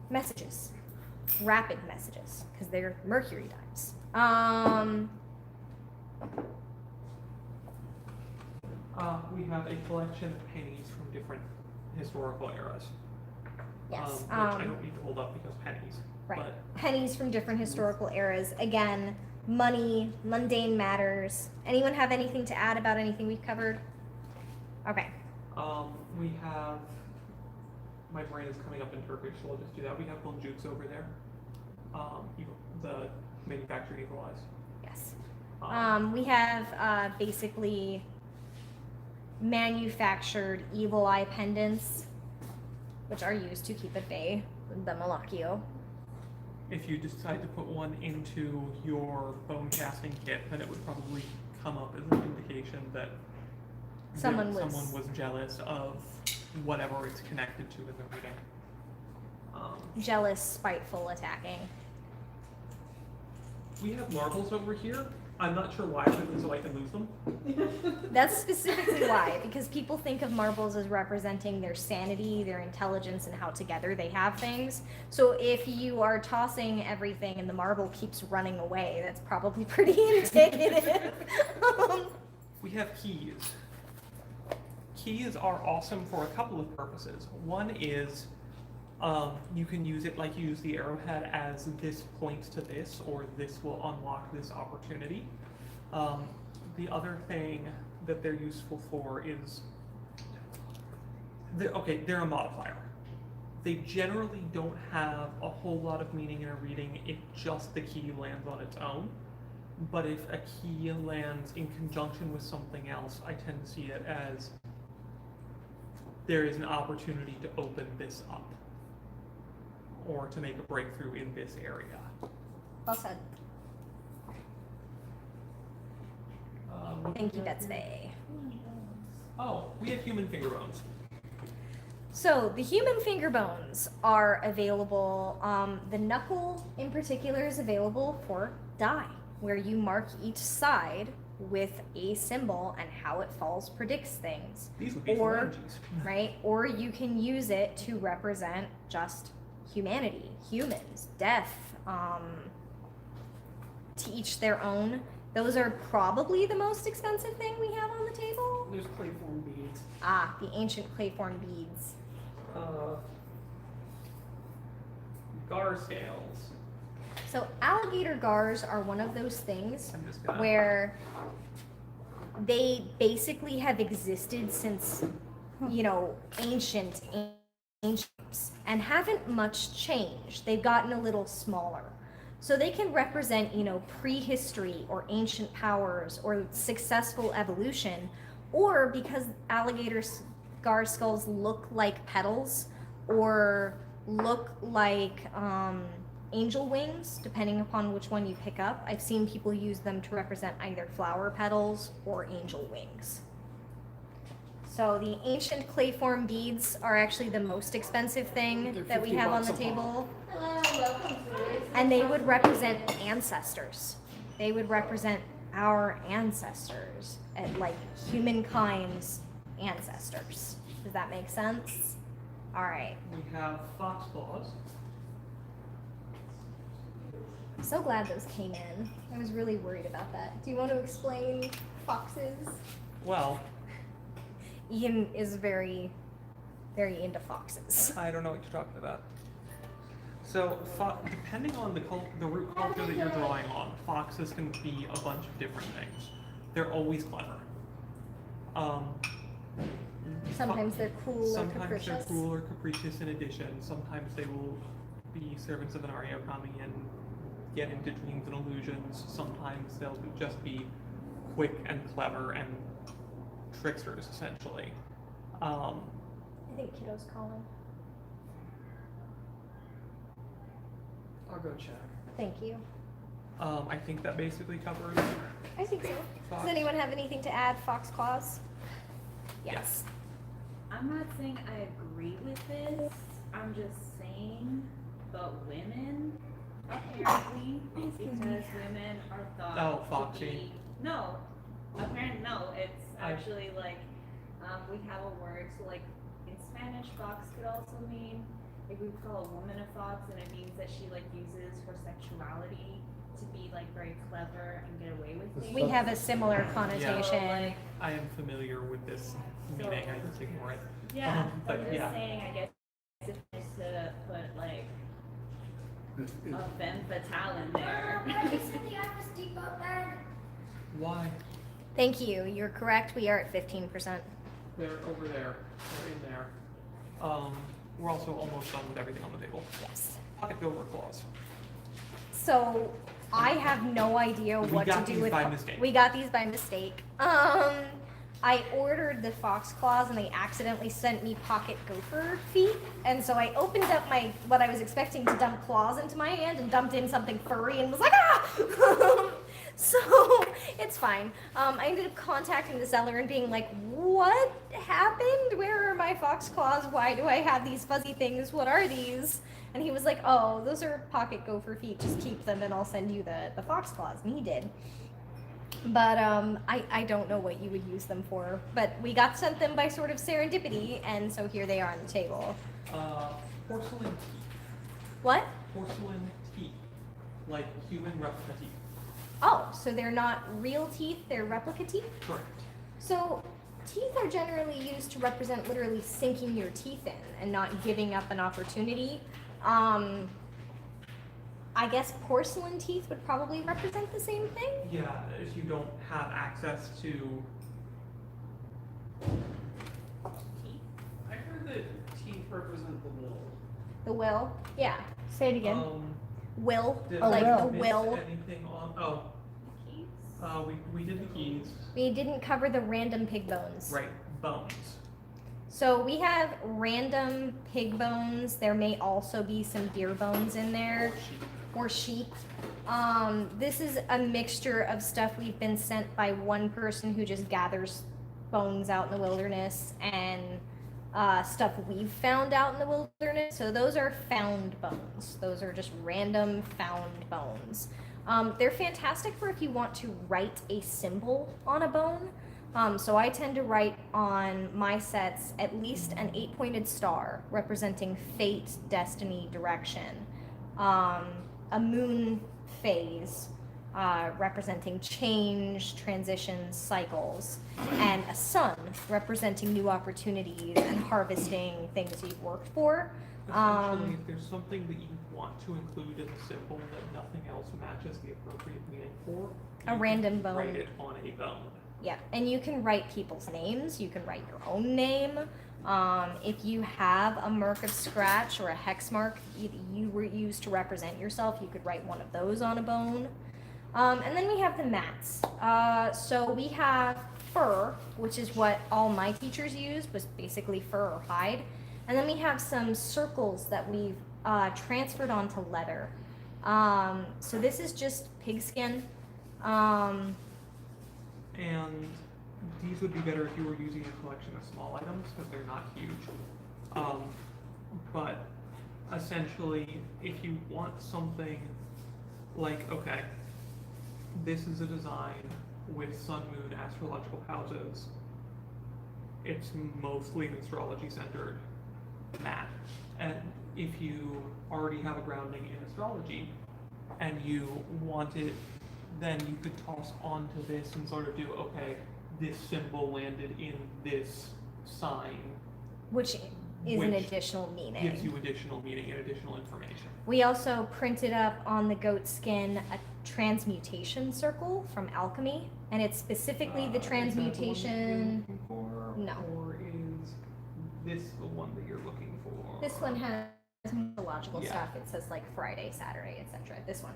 messages, rapid messages, because they're Mercury dimes. We have a collection of pennies from different historical eras. Yes. Which I don't need to hold up because pennies. Right. But Pennies from different historical eras. Again, money, mundane matters. Anyone have anything to add about anything we've covered? Okay. we have, my brain is coming up in Turkish, so I'll just do that. We have Boljukes over there. The manufactured evil eyes. Yes. We have basically manufactured evil eye pendants, which are used to keep at bay the Malakio. If you decide to put one into your bone casting kit, then it would probably come up as an indication that Someone was jealous of whatever it's connected to in the reading. Jealous, spiteful, attacking. We have marbles over here. I'm not sure why, but so I can lose them. That's specifically why, because people think of marbles as representing their sanity, their intelligence, and how together they have things. So if you are tossing everything and the marble keeps running away, that's probably pretty indicative. We have keys. Keys are awesome for a couple of purposes. One is you can use it like you use the arrowhead as this points to this, or this will unlock this opportunity. The other thing that they're useful for is, they're a modifier. They generally don't have a whole lot of meaning in a reading if just the key lands on its own. But if a key lands in conjunction with something else, I tend to see it as there is an opportunity to open this up, or to make a breakthrough in this area. Well said. Thank you, Betsy. Oh, we have human finger bones. So the human finger bones are available. The knuckle in particular is available for die, where you mark each side with a symbol, and how it falls predicts things. These would be Or, phalanges. right? Or you can use it to represent just humanity, humans, death, to each their own. Those are probably the most expensive thing we have on the table. There's clayform beads. Ah, the ancient clayform beads. Gar scales. So alligator gars are one of those things I'm just gonna. where they basically have existed since, ancient ancients and haven't much changed. They've gotten a little smaller. So they can represent, prehistory or ancient powers or successful evolution, or because alligator scar skulls look like petals or look like angel wings, depending upon which one you pick up. I've seen people use them to represent either flower petals or angel wings. So the ancient clayform beads are actually the most expensive thing They're that we 50 have on bucks the a pop. table. And they would represent ancestors. They would represent our ancestors, like humankind's ancestors. Does that make sense? All right. We have fox claws. I'm so glad those came in. I was really worried about that. Do you want to explain foxes? Well, Ian is very, very into foxes. I don't know what you're talking about. So, depending on the root culture that you're drawing on, foxes can be a bunch of different things. They're always clever. Sometimes they're cool or Sometimes capricious. they're cruel or capricious in addition. Sometimes they will be servants of an Ario Kami and get into dreams and illusions. Sometimes they'll just be quick and clever and tricksters, essentially. I think Kiddo's calling. I'll go check. Thank you. I think that basically covers I think so. fox. Does anyone have anything to add? Fox claws? Yes. I'm not saying I agree with this. I'm just saying the women, apparently, because women are thought Oh, to foxy. be. No, apparently no. It's I- actually like we have a word. So like in Spanish, fox could also mean like we would call a woman a fox, and it means that she like uses her sexuality to be like very clever and get away with things. We have a similar connotation. So, like, I am familiar with this meaning. I just ignore it. yeah, But I'm just yeah. saying. I guess if it's to put like a femme fatale in there. Why? Thank you. You're correct. We are at 15%. They're over there. They're in there. We're also almost done with everything on the table. Yes. Pocket gopher claws. So I have no idea We what got to do these with. by mistake. We got these by mistake. I ordered the fox claws and they accidentally sent me pocket gopher feet, and so I opened up what I was expecting to dump claws into my hand and dumped in something furry and was like, ah! So it's fine. I ended up contacting the seller and being like, what happened? Where are my fox claws? Why do I have these fuzzy things? What are these? And he was like, oh, those are pocket gopher feet. Just keep them and I'll send you the fox claws. And he did. But I don't know what you would use them for. But we got sent them by sort of serendipity, and so here they are on the table. Porcelain teeth. What? Porcelain teeth. Like human replica teeth. Oh, so they're not real teeth, they're replica teeth? Correct. So teeth are generally used to represent literally sinking your teeth in and not giving up an opportunity. I guess porcelain teeth would probably represent the same thing. Yeah, if you don't have access to Teeth. I heard that teeth represent the will. The will. Yeah. Say it again. Will. Did Like I the miss will. anything on? Keys. We did the keys. We didn't cover the random pig bones. Right, bones. So we have random pig bones. There may also be some deer bones in there. Or sheep. This is a mixture of stuff we've been sent by one person who just gathers bones out in the wilderness and stuff we've found out in the wilderness. So those are found bones. Those are just random found bones. They're fantastic for if you want to write a symbol on a bone. So I tend to write on my sets at least an 8-pointed star representing fate, destiny, direction. A moon phase representing change, transitions, cycles, and a sun representing new opportunities and harvesting things you've worked for. Essentially, if there's something that you want to include in the symbol that nothing else matches the appropriate meaning for, A you random can bone. Write it on a bone. Yeah, and you can write people's names. You can write your own name. If you have a mark of scratch or a hex mark you were used to represent yourself, you could write one of those on a bone. And then we have the mats. So we have fur, which is what all my teachers used, was basically fur or hide. And then we have some circles that we've transferred onto leather. So this is just pigskin. And these would be better if you were using a collection of small items because they're not huge. But essentially, if you want something like, okay, this is a design with sun, moon, astrological houses. It's mostly an astrology centered mat. And if you already have a grounding in astrology and you want it, then you could toss onto this and sort of do, okay, this symbol landed in this sign. Which is an Which additional meaning. Gives you additional meaning and additional information. We also printed up on the goat skin a transmutation circle from alchemy, and it's specifically the transmutation. Is that the one that you're looking for? No. Or is this the one that you're looking for? This one has mythological Yeah. stuff. It says like Friday, Saturday, etc. This one.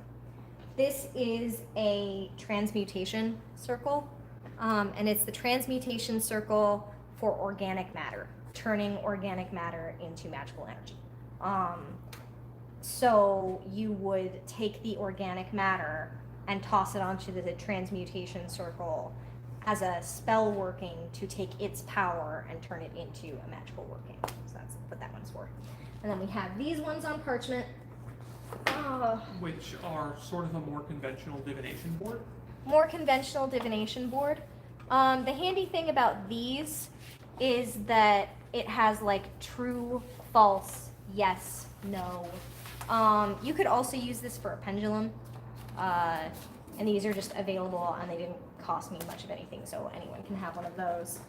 This is a transmutation circle, and it's the transmutation circle for organic matter, turning organic matter into magical energy. So you would take the organic matter and toss it onto the transmutation circle as a spell working to take its power and turn it into a magical working. So that's what that one's for. And then we have these ones on parchment. Which are sort of a more conventional divination board. More conventional divination board. The handy thing about these is that it has like true, false, yes, no. You could also use this for a pendulum. And these are just available and they didn't cost me much of anything, so anyone can have one of those.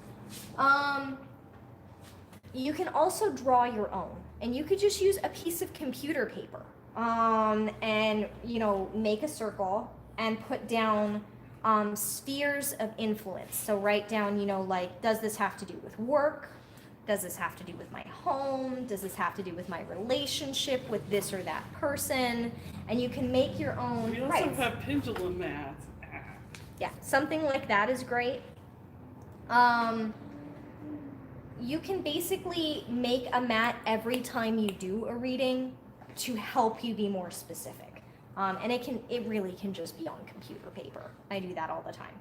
You can also draw your own, and you could just use a piece of computer paper. And make a circle and put down spheres of influence. So write down, like, does this have to do with work? Does this have to do with my home? Does this have to do with my relationship with this or that person? And you can make your own. We also have pendulum mats. Yeah, something like that is great. You can basically make a mat every time you do a reading to help you be more specific. And it really can just be on computer paper. I do that all the time.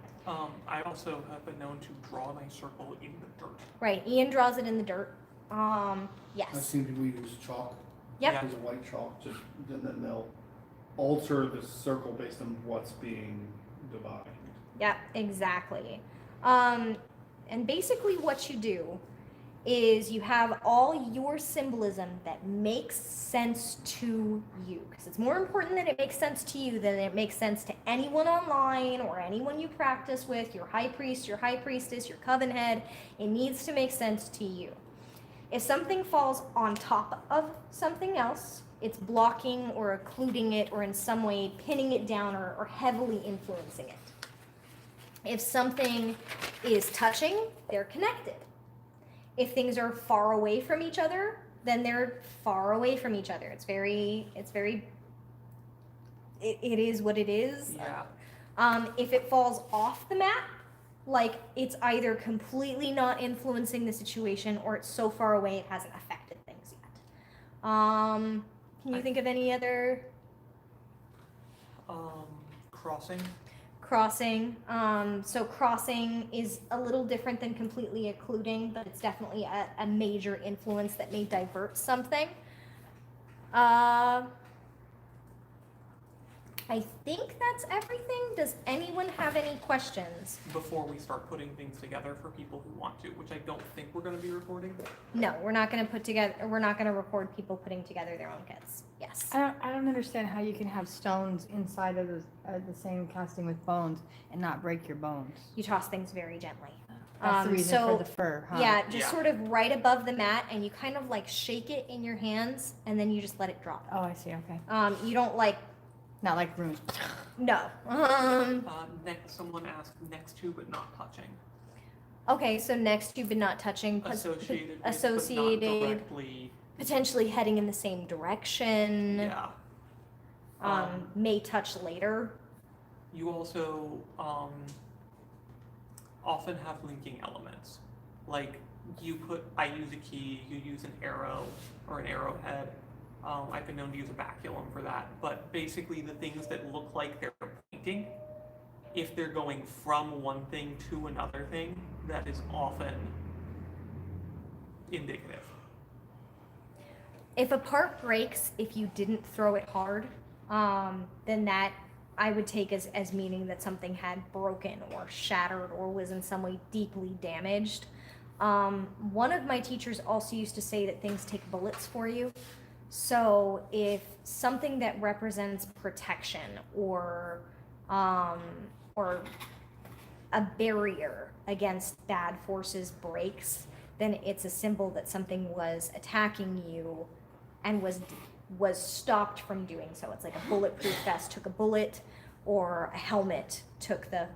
I also have been known to draw my circle in the dirt. Right, Ian draws it in the dirt. I've Yes. seen people use chalk. Yep. Yeah. Use a white chalk, just then they'll alter the circle based on what's being divided. Yeah, exactly. And basically what you do is you have all your symbolism that makes sense to you. Because it's more important that it makes sense to you than it makes sense to anyone online or anyone you practice with, your high priest, your high priestess, your coven head. It needs to make sense to you. If something falls on top of something else, it's blocking or occluding it or in some way pinning it down or heavily influencing it. If something is touching, they're connected. If things are far away from each other, then they're far away from each other. It is what it is. Yeah. If it falls off the mat, like it's either completely not influencing the situation or it's so far away it hasn't affected things yet. Can you think of any other? Crossing. Crossing. So crossing is a little different than completely occluding, but it's definitely a major influence that may divert something. I think that's everything. Does anyone have any questions? Before we start putting things together for people who want to, which I don't think we're going to be recording. No, we're not going to record people putting together their own kits. Yes. I don't understand how you can have stones inside of the same casting with bones and not break your bones. You toss things very gently. That's the reason so, for the fur, huh? Yeah, just Yeah. sort of right above the mat, and you kind of like shake it in your hands, and then you just let it drop. Oh, I see. Okay. You don't like, Not like runes. no. Next, someone asked next to but not touching. Okay, so next to but not touching, associated with, associated, but not directly. potentially heading in the same direction. Yeah. May touch later. You also often have linking elements. Like I use a key, you use an arrow or an arrowhead. I've been known to use a baculum for that. But basically, the things that look like they're pointing, if they're going from one thing to another thing, that is often indicative. If a part breaks, if you didn't throw it hard, then that I would take as meaning that something had broken or shattered or was in some way deeply damaged. One of my teachers also used to say that things take bullets for you. So if something that represents protection or a barrier against bad forces breaks, then it's a symbol that something was attacking you and was stopped from doing so. It's like a bulletproof vest took a bullet, or a helmet took the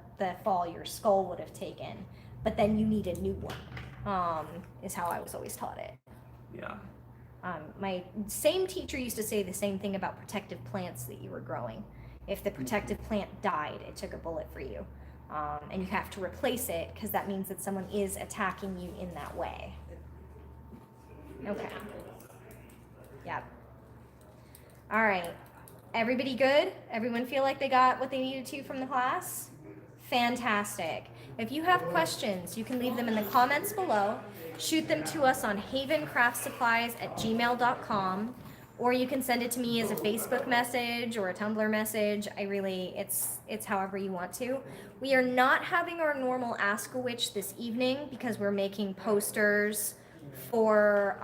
fall your skull would have taken, but then you need a new one, is how I was always taught it. Yeah. My same teacher used to say the same thing about protective plants that you were growing. If the protective plant died, it took a bullet for you. And you have to replace it because that means that someone is attacking you in that way. Okay. Yep. All right. Everybody good? Everyone feel like they got what they needed to from the class? Fantastic. If you have questions, you can leave them in the comments below. Shoot them to us on havencraftsupplies@gmail.com, or you can send it to me as a Facebook message or a Tumblr message. It's however you want to. We are not having our normal Ask a Witch this evening because we're making posters for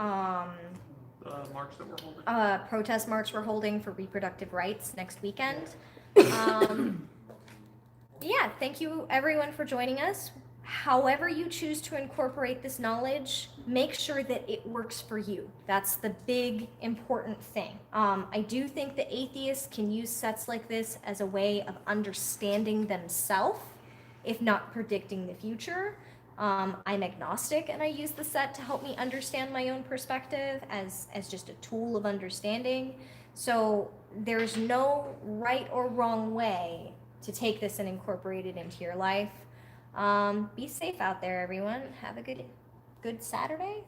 March that we're holding. protest march we're holding for reproductive rights next weekend. Yeah, thank you everyone for joining us. However you choose to incorporate this knowledge, make sure that it works for you. That's the big important thing. I do think that atheists can use sets like this as a way of understanding themselves, if not predicting the future. I'm agnostic and I use the set to help me understand my own perspective as just a tool of understanding. So there's no right or wrong way to take this and incorporate it into your life. Be safe out there, everyone. Have a good Saturday.